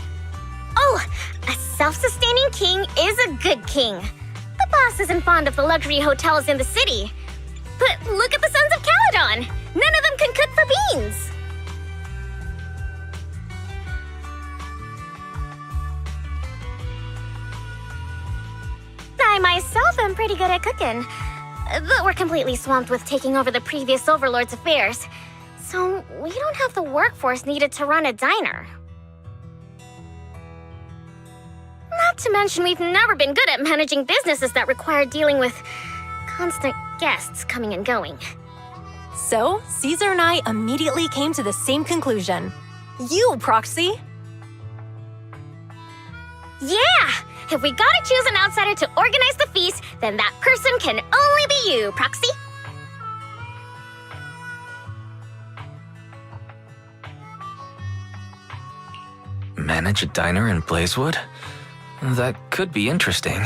Oh, a self-sustaining king is a good king. The boss isn't fond of the luxury hotels in the city. But look at the Sons of Caledon! None of them can cook for beans! I myself am pretty good at cooking, but we're completely swamped with taking over the previous Overlord's affairs, so we don't have the workforce needed to run a diner. Not to mention we've never been good at managing businesses that require dealing with constant guests coming and going. So, Caesar and I immediately came to the same conclusion. You, Proxy! Yeah! If we gotta choose an outsider to organize the feast, then that person can only be you, Proxy. Manage a diner in Blazewood? That could be interesting.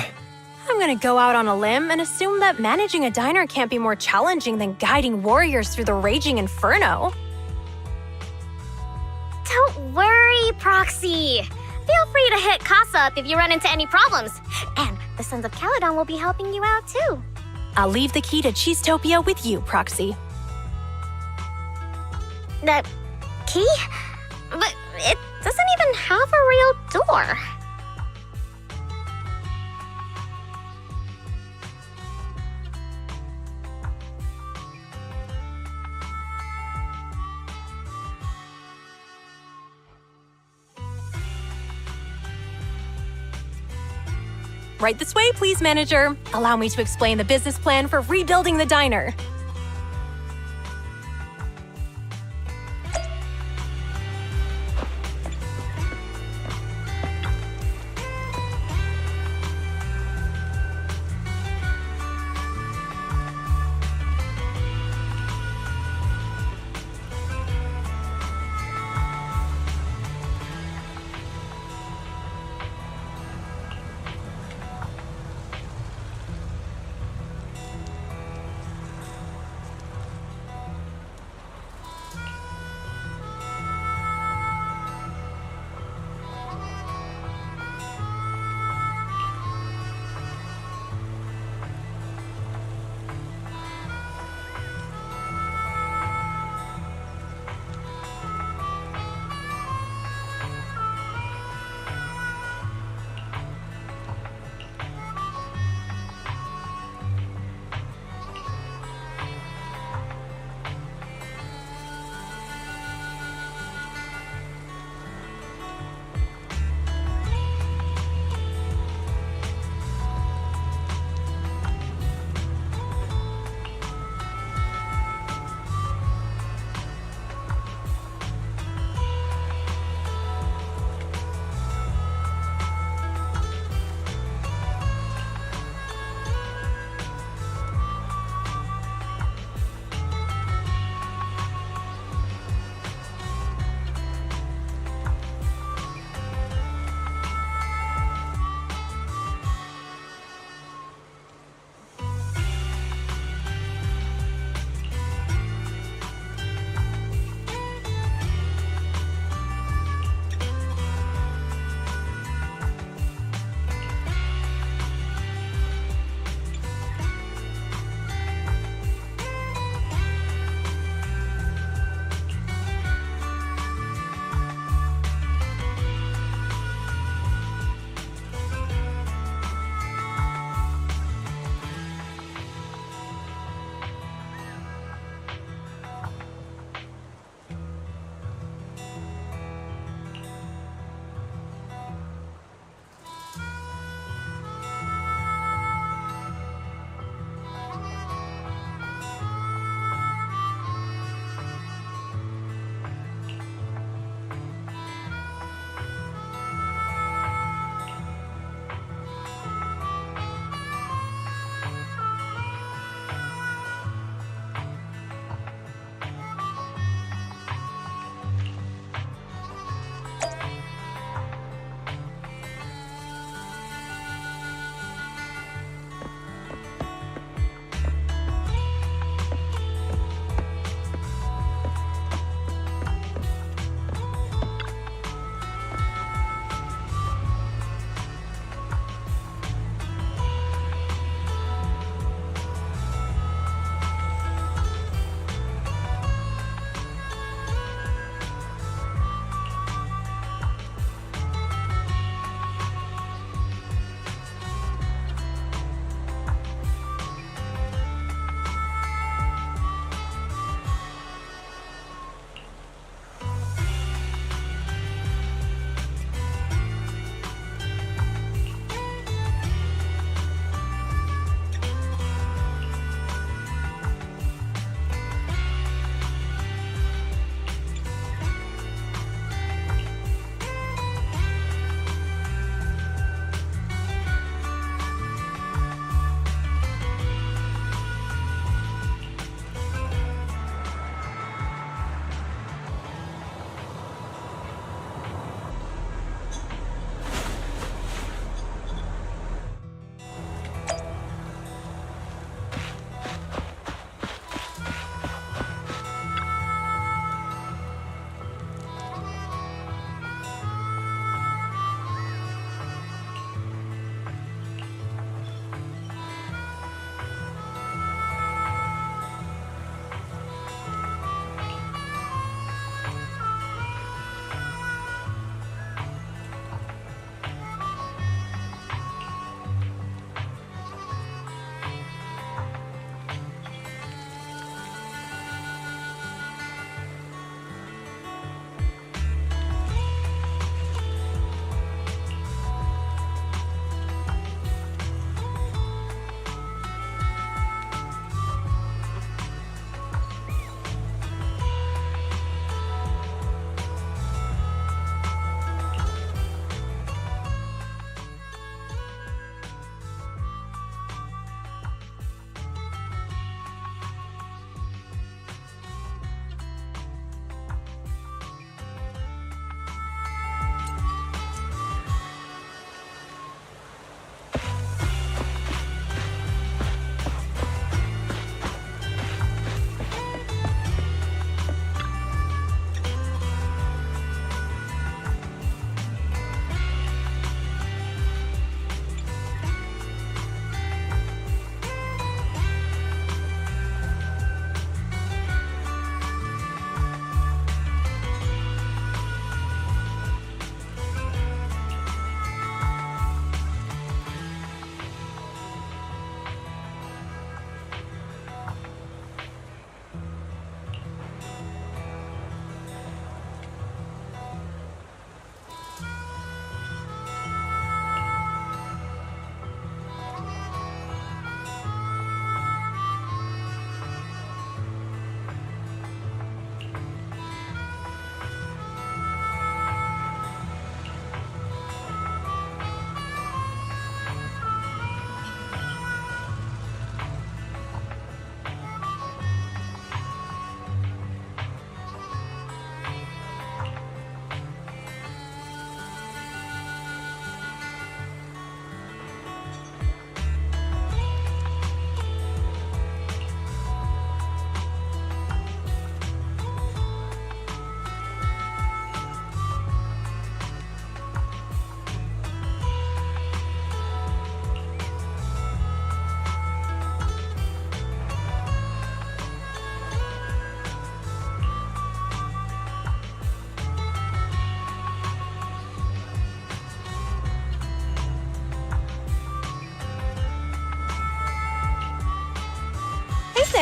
I'm gonna go out on a limb and assume that managing a diner can't be more challenging than guiding warriors through the raging inferno. Don't worry, Proxy. Feel free to hit Casa up if you run into any problems. And the Sons of Caledon will be helping you out too. I'll leave the key to Cheesetopia with you, Proxy. The key? But it doesn't even have a real door. Right this way, please, manager. Allow me to explain the business plan for rebuilding the diner.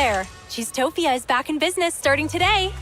there! Cheesetopia is back in business starting today.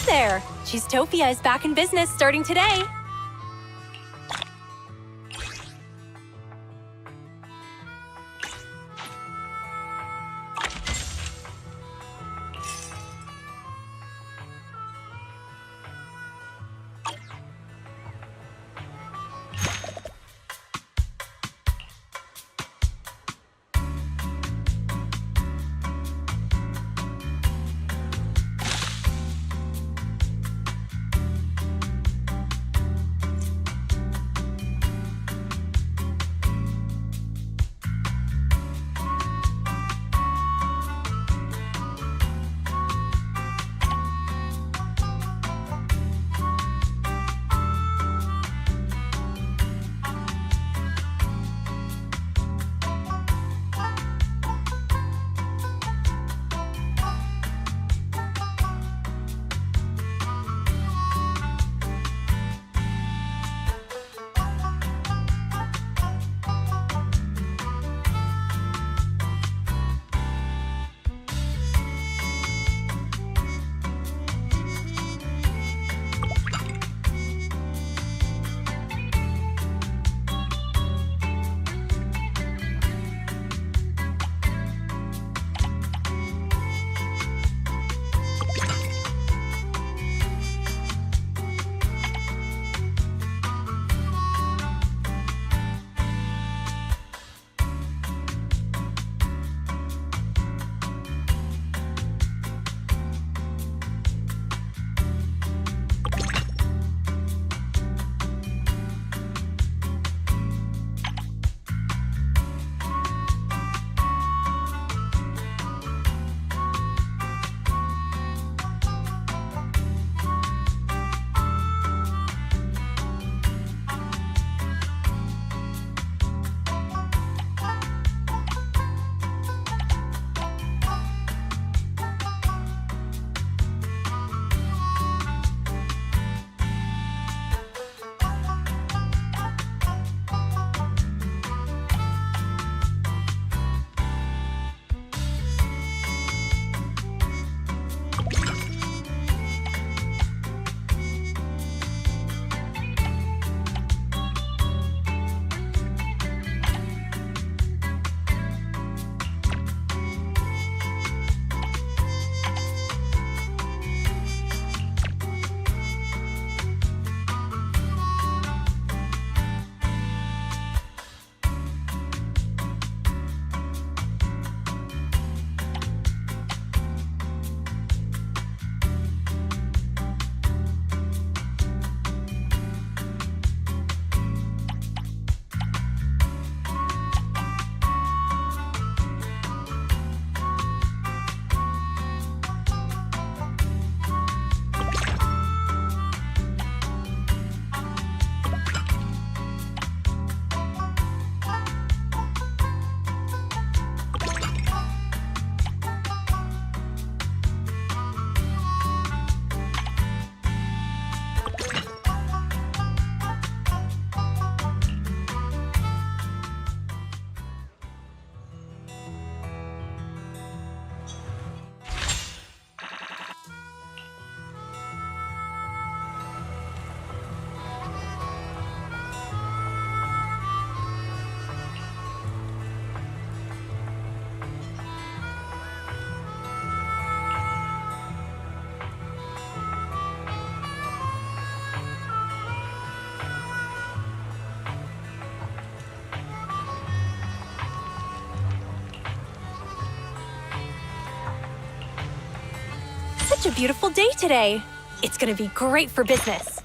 there! Cheesetopia is back in business starting today. such a beautiful day today. It's gonna be great for business.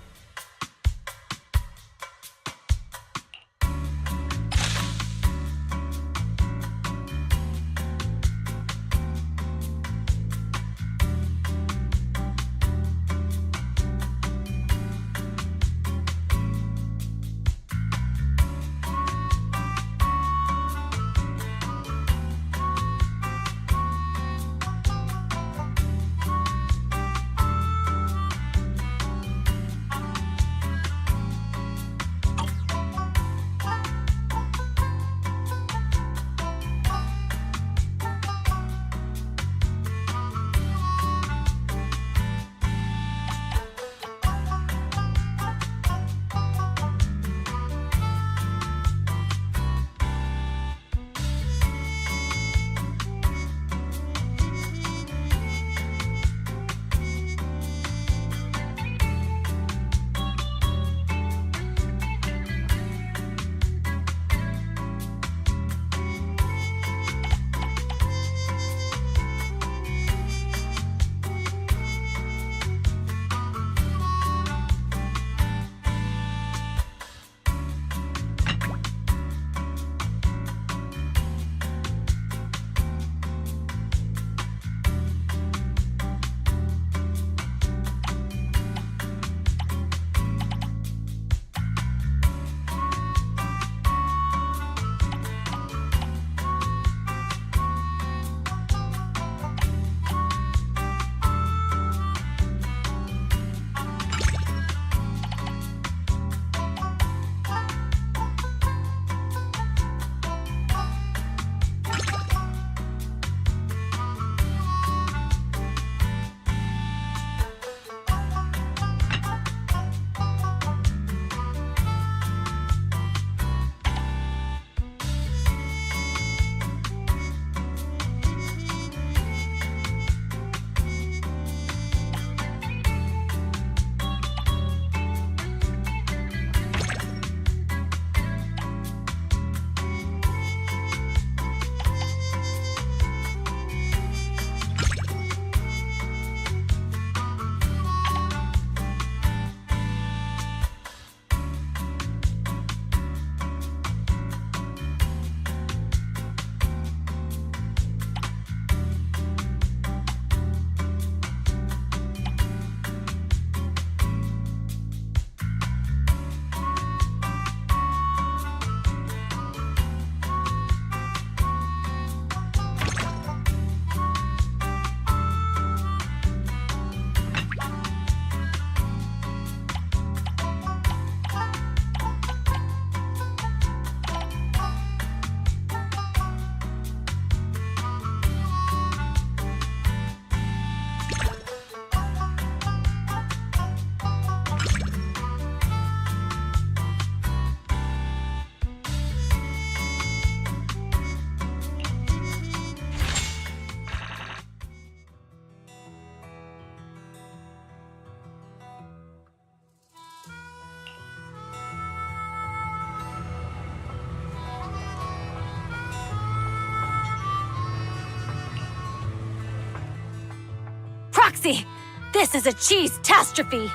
Roxy, this is a cheese-tastrophe!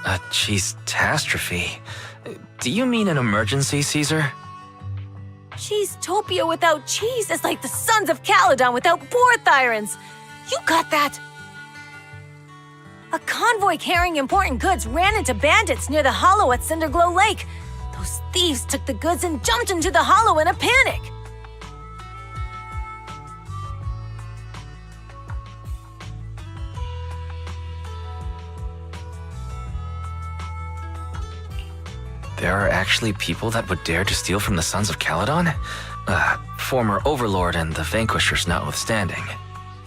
A cheese-tastrophe? Do you mean an emergency, Caesar? Cheese-topia without cheese is like the Sons of Caledon without Borthyrans. You got that? A convoy carrying important goods ran into bandits near the hollow at Cinderglow Lake. Those thieves took the goods and jumped into the hollow in a panic. There are actually people that would dare to steal from the Sons of Caledon? Former Overlord and the Vanquishers notwithstanding.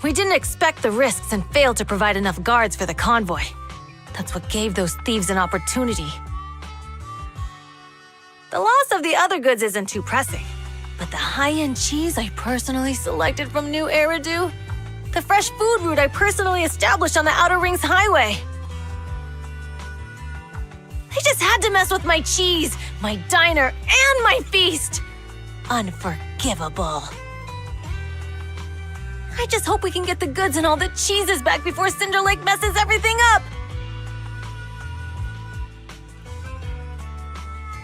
We didn't expect the risks and failed to provide enough guards for the convoy. That's what gave those thieves an opportunity. The loss of the other goods isn't too pressing, but the high-end cheese I personally selected from New Eridu, the fresh food route I personally established on the Outer Rings Highway. They just had to mess with my cheese, my diner, and my feast. Unforgivable. unforgivable. I just hope we can get the goods and all the cheeses back before Cinder Lake messes everything up!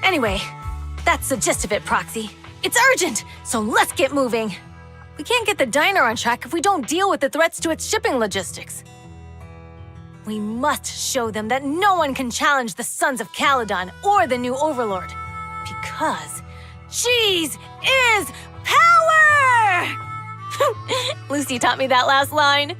Anyway, that's the gist of it, Proxy. It's urgent, so let's get moving. We can't get the diner on track if we don't deal with the threats to its shipping logistics. We must show them that no one can challenge the Sons of Caledon or the new Overlord. Because cheese is power! Lucy taught me that last line.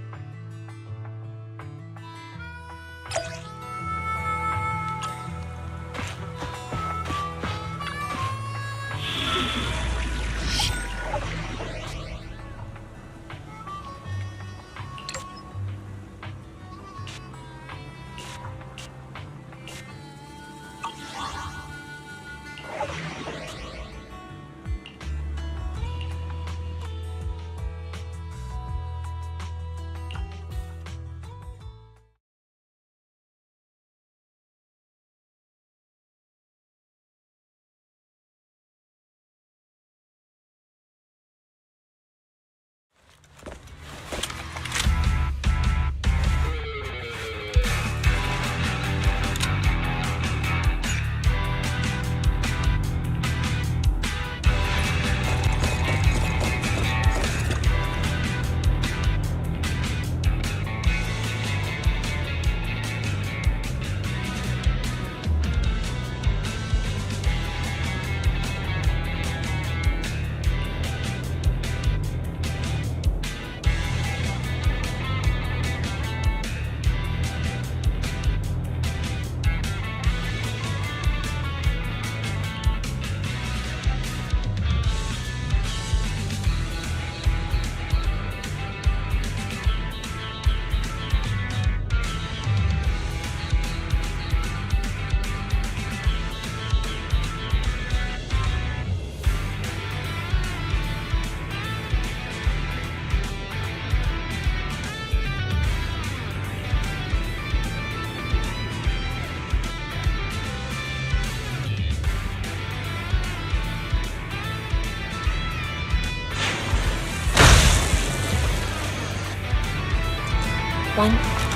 One,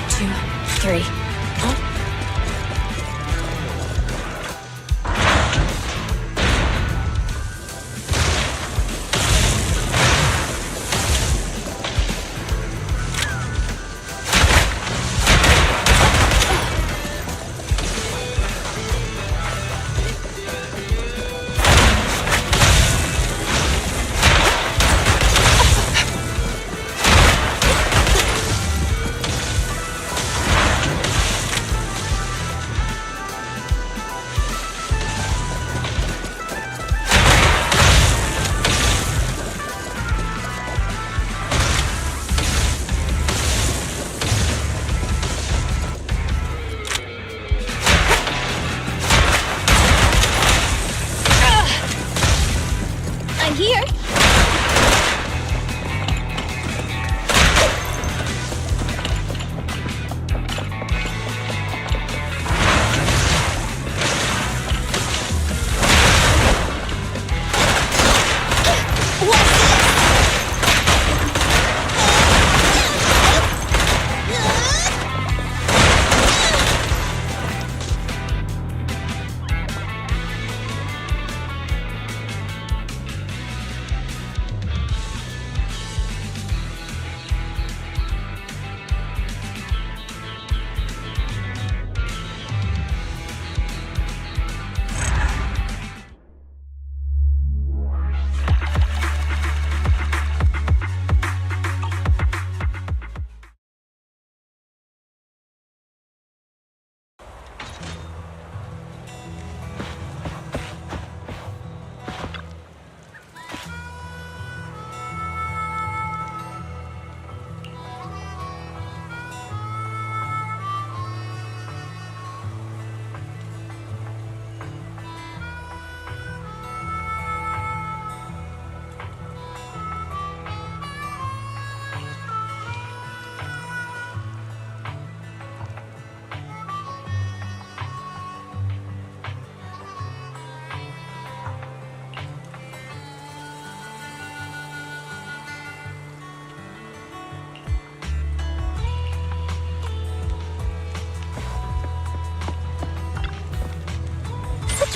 two, three.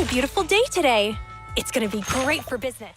a beautiful day today. It's gonna be great for business.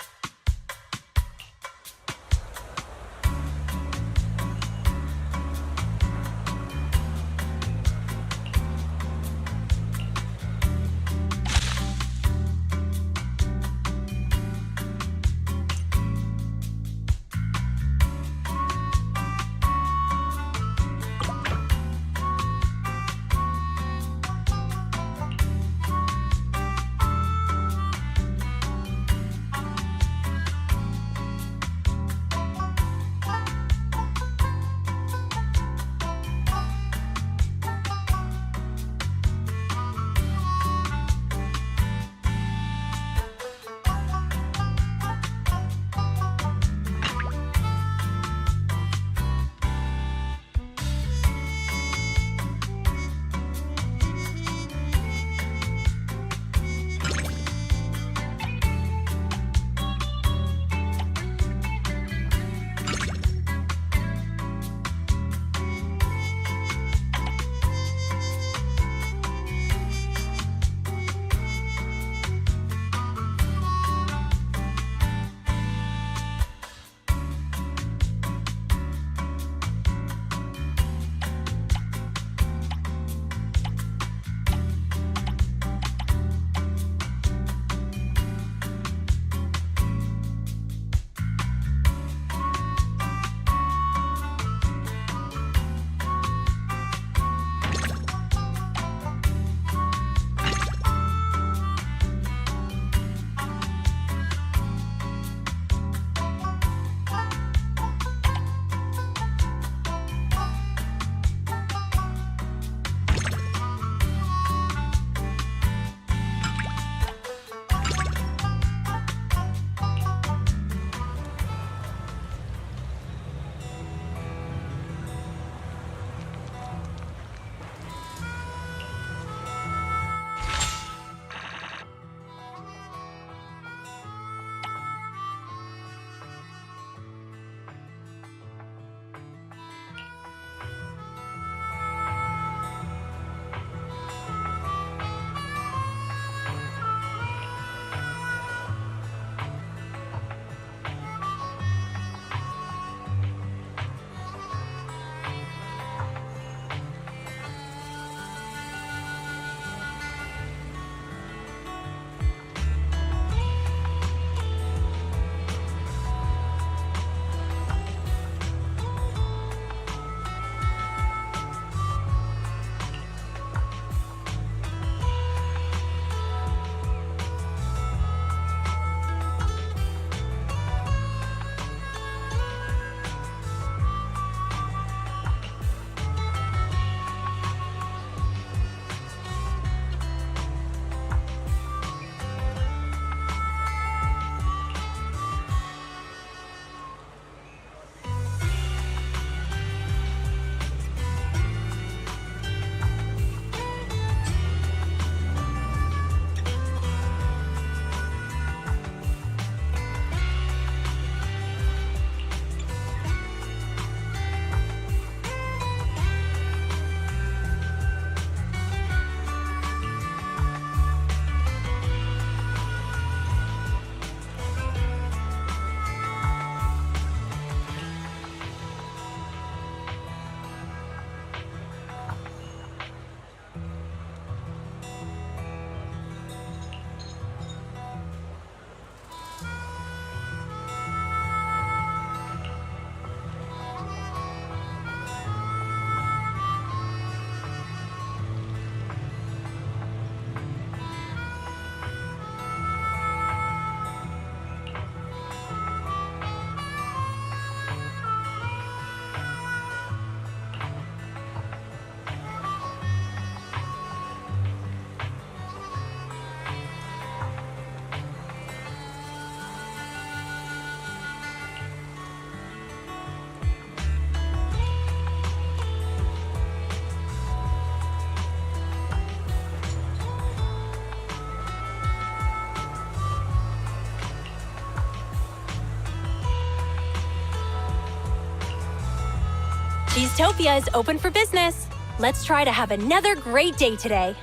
Cheesetopia is open for business. Let's try to have another great day today.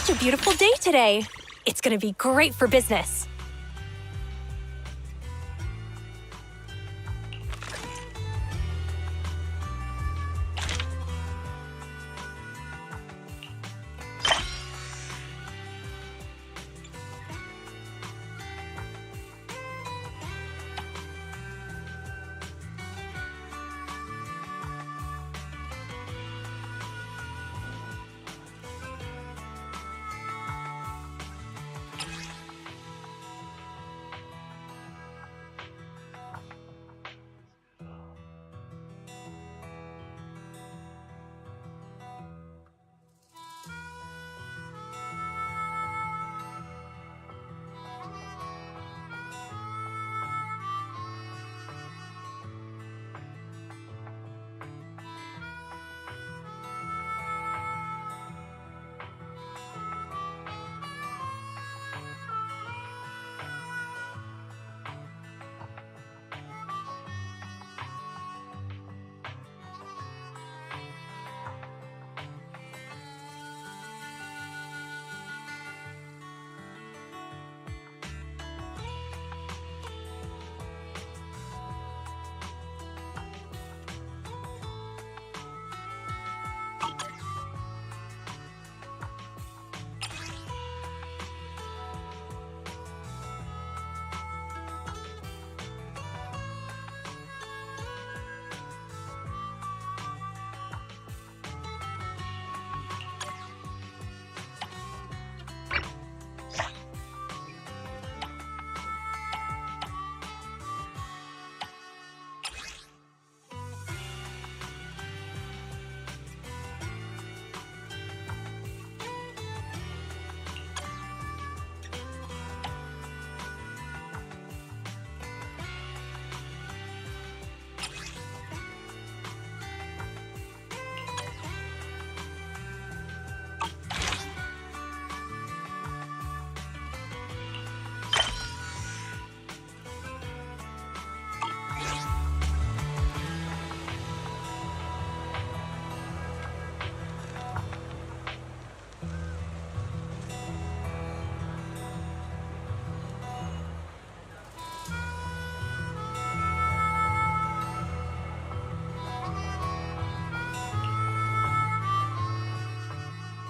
such a beautiful day today. It's gonna be great for business.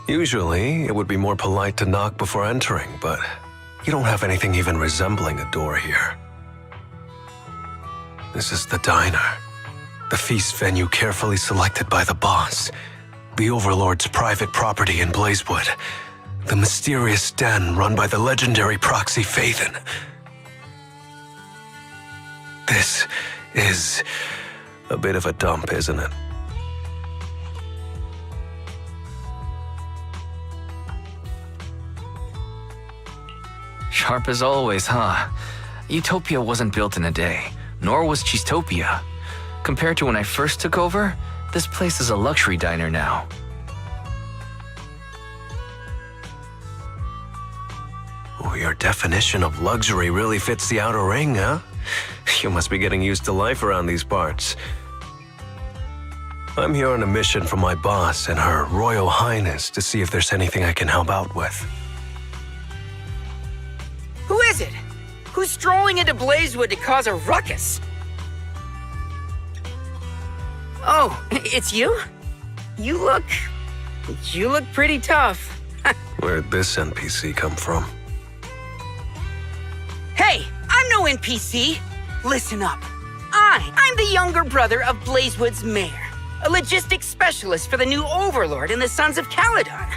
Usually, it would be more polite to knock before entering, but you don't have anything even resembling a door here. This is the diner, the feast venue carefully selected by the boss, the Overlord's private property in Blazewood, the mysterious den run by the legendary proxy Phaethon. This is a bit of a dump, isn't it? Sharp as always, huh? Utopia wasn't built in a day, nor was Cheesetopia. Compared to when I first took over, this place is a luxury diner now. Oh, your definition of luxury really fits the outer ring, huh? You must be getting used to life around these parts. I'm here on a mission from my boss and Her Royal Highness to see if there's anything I can help out with. Who is it? Who's strolling into Blazewood to cause a ruckus? Oh, it's you? You look pretty tough. Where'd this NPC come from? Hey, I'm no NPC. Listen up. I'm the younger brother of Blazewood's mayor, a logistics specialist for the new Overlord and the Sons of Caledon,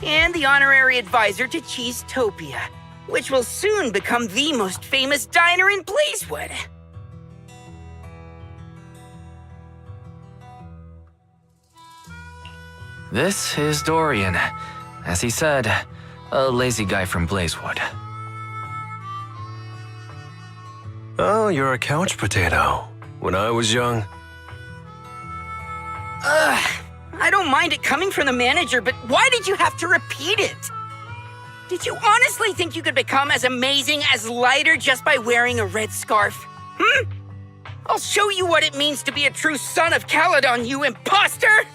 and the honorary advisor to Cheesetopia, which will soon become the most famous diner in Blazewood. This is Dorian. As he said, a lazy guy from Blazewood. Oh, you're a couch potato. When I was young... I don't mind it coming from the manager, but why did you have to repeat it? Did you honestly think you could become as amazing as Lighter just by wearing a red scarf? I'll show you what it means to be a true son of Caledon, you imposter!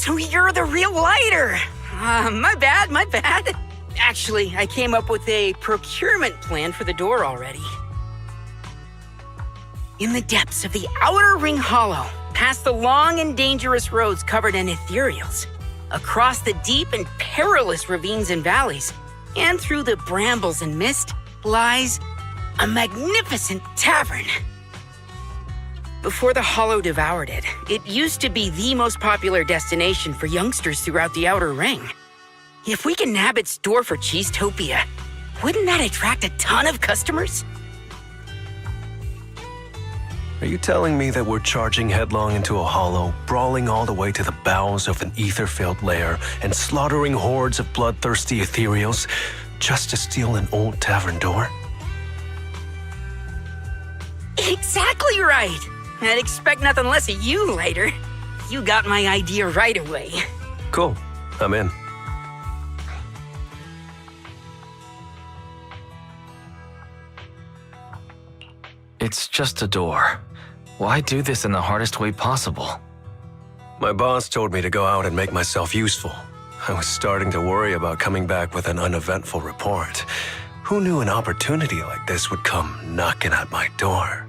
So you're the real lighter. My bad. Actually, I came up with a procurement plan for the door already. In the depths of the Outer Ring Hollow, past the long and dangerous roads covered in ethereals, across the deep and perilous ravines and valleys, and through the brambles and mist, lies a magnificent tavern. Before the Hollow devoured it, it used to be the most popular destination for youngsters throughout the Outer Ring. If we can nab its door for Cheesetopia, wouldn't that attract a ton of customers? Are you telling me that we're charging headlong into a hollow, brawling all the way to the bowels of an ether-filled lair, and slaughtering hordes of bloodthirsty ethereals just to steal an old tavern door? Exactly right! I'd expect nothing less of you, later. You got my idea right away. Cool. I'm in. It's just a door. Why do this in the hardest way possible? My boss told me to go out and make myself useful. I was starting to worry about coming back with an uneventful report. Who knew an opportunity like this would come knocking at my door?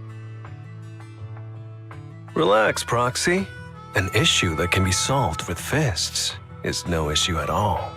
Relax, Proxy. An issue that can be solved with fists is no issue at all.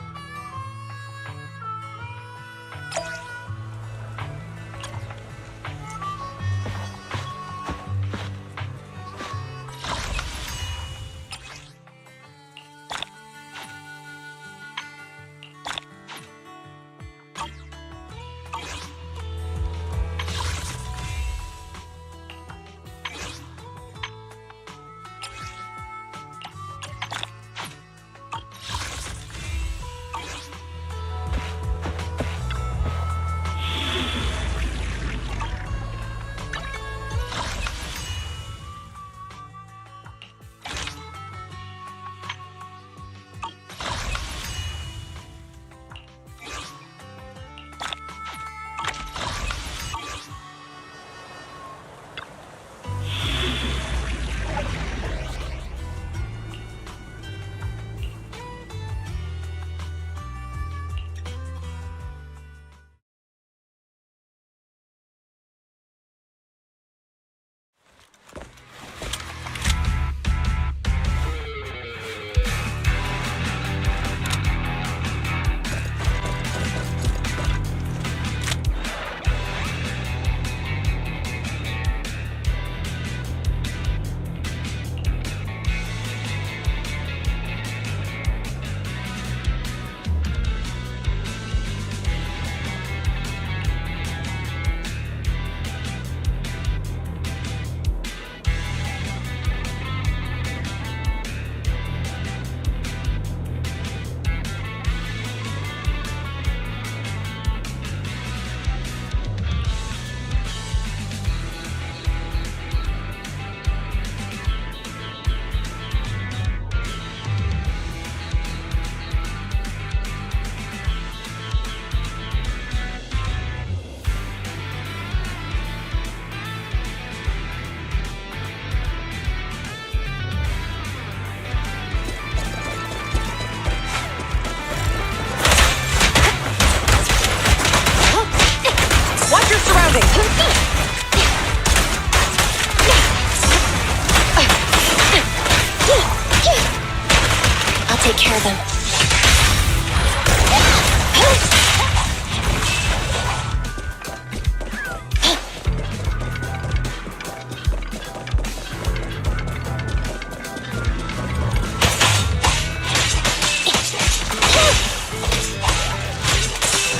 I'll take care of them.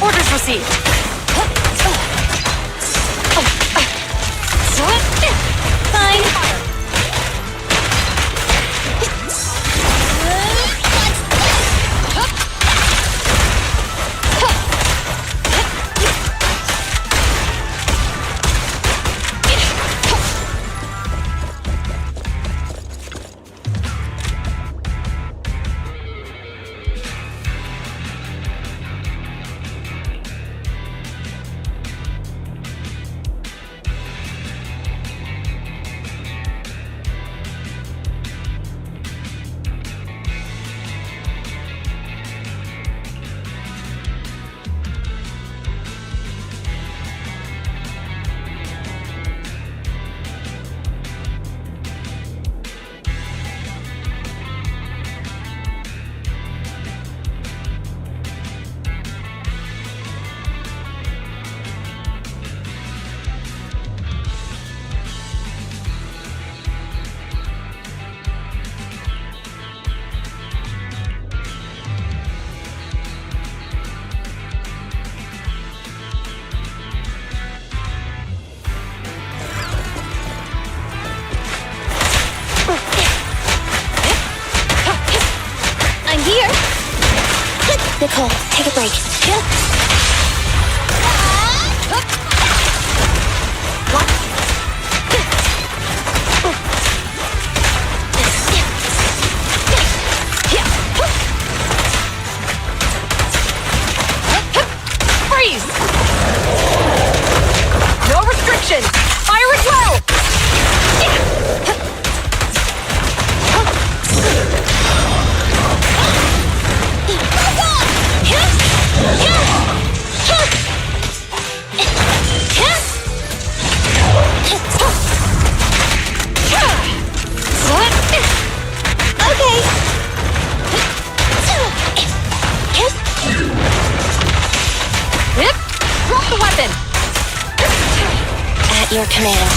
Orders received. Fine. Nicole, take a break. Freeze! No restriction! Fire at will! Drop the weapon! At your command.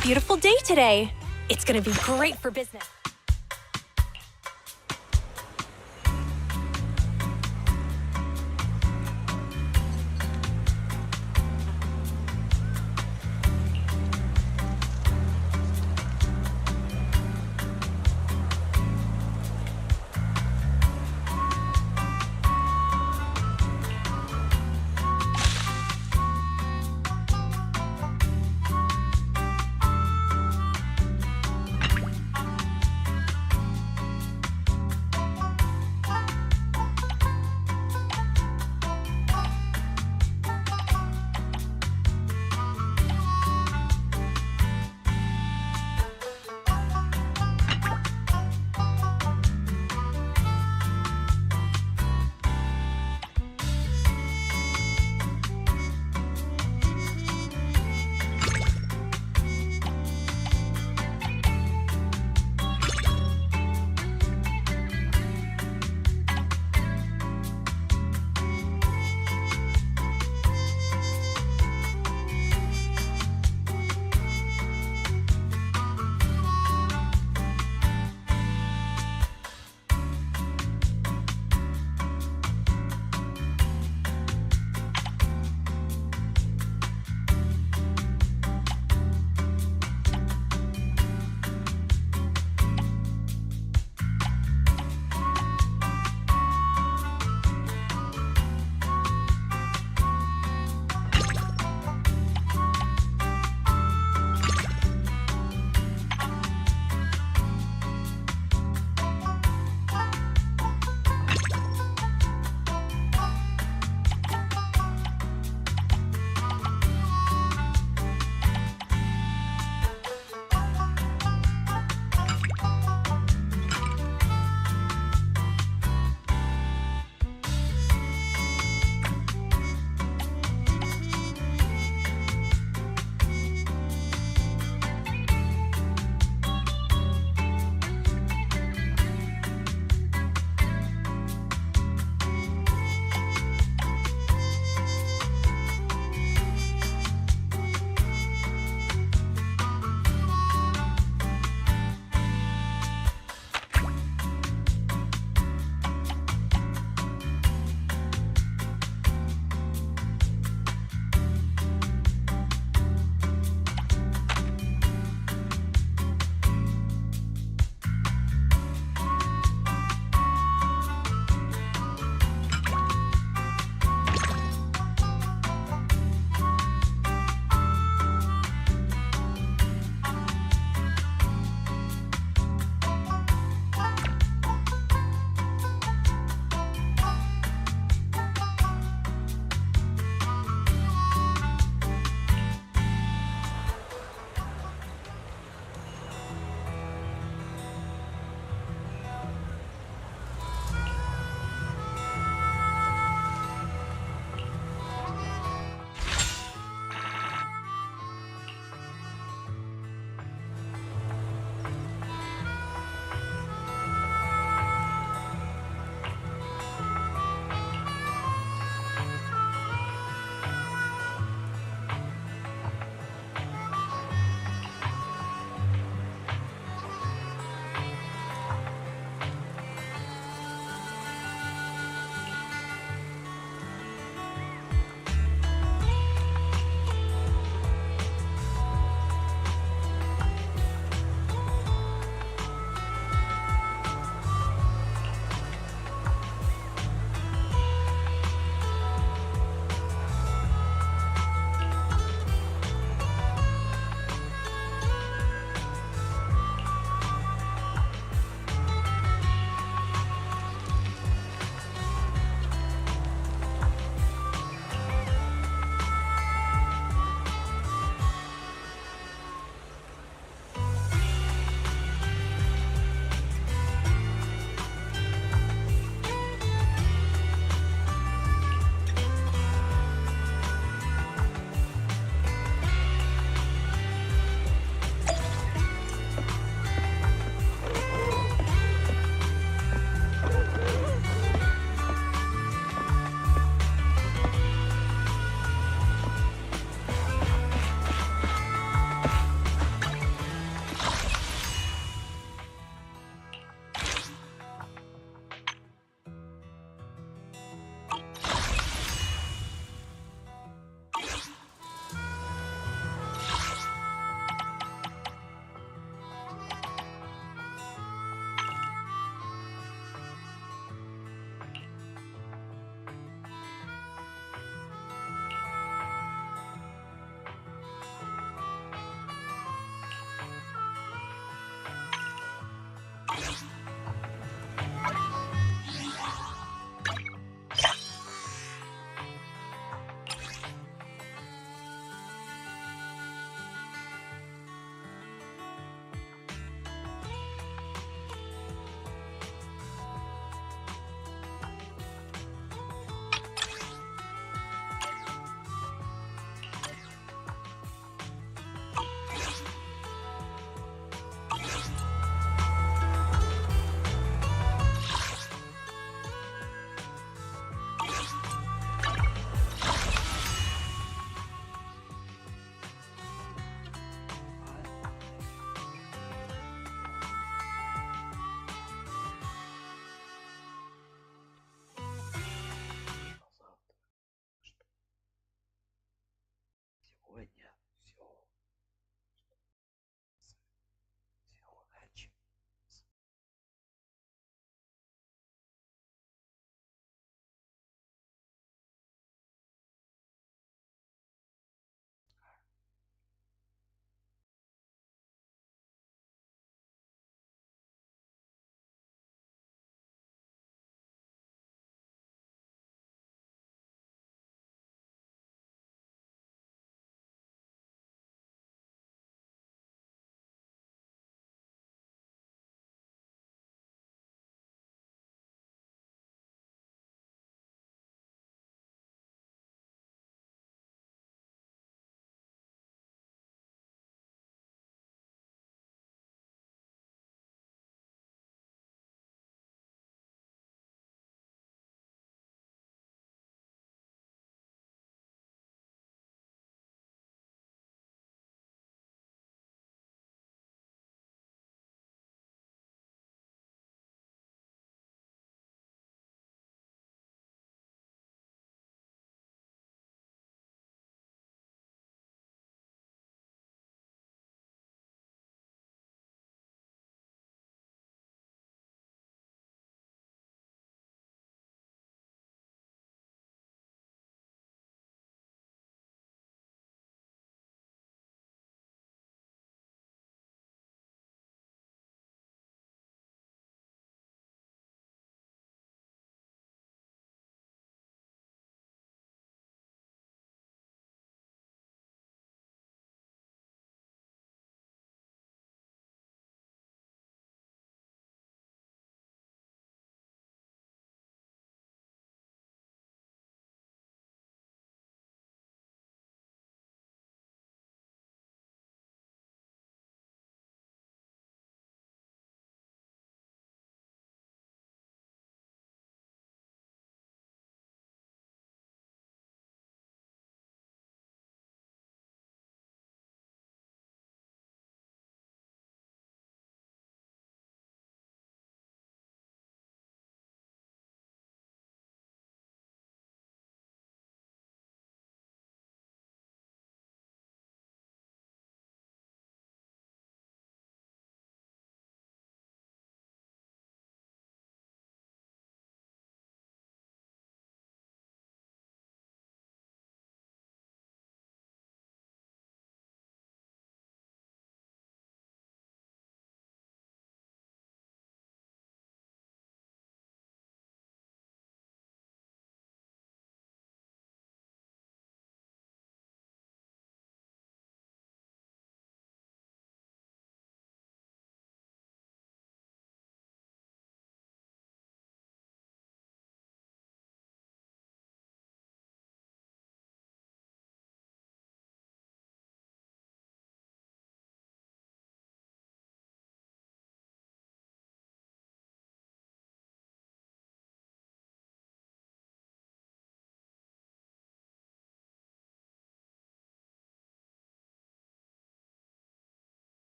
beautiful day today. It's gonna be great for business.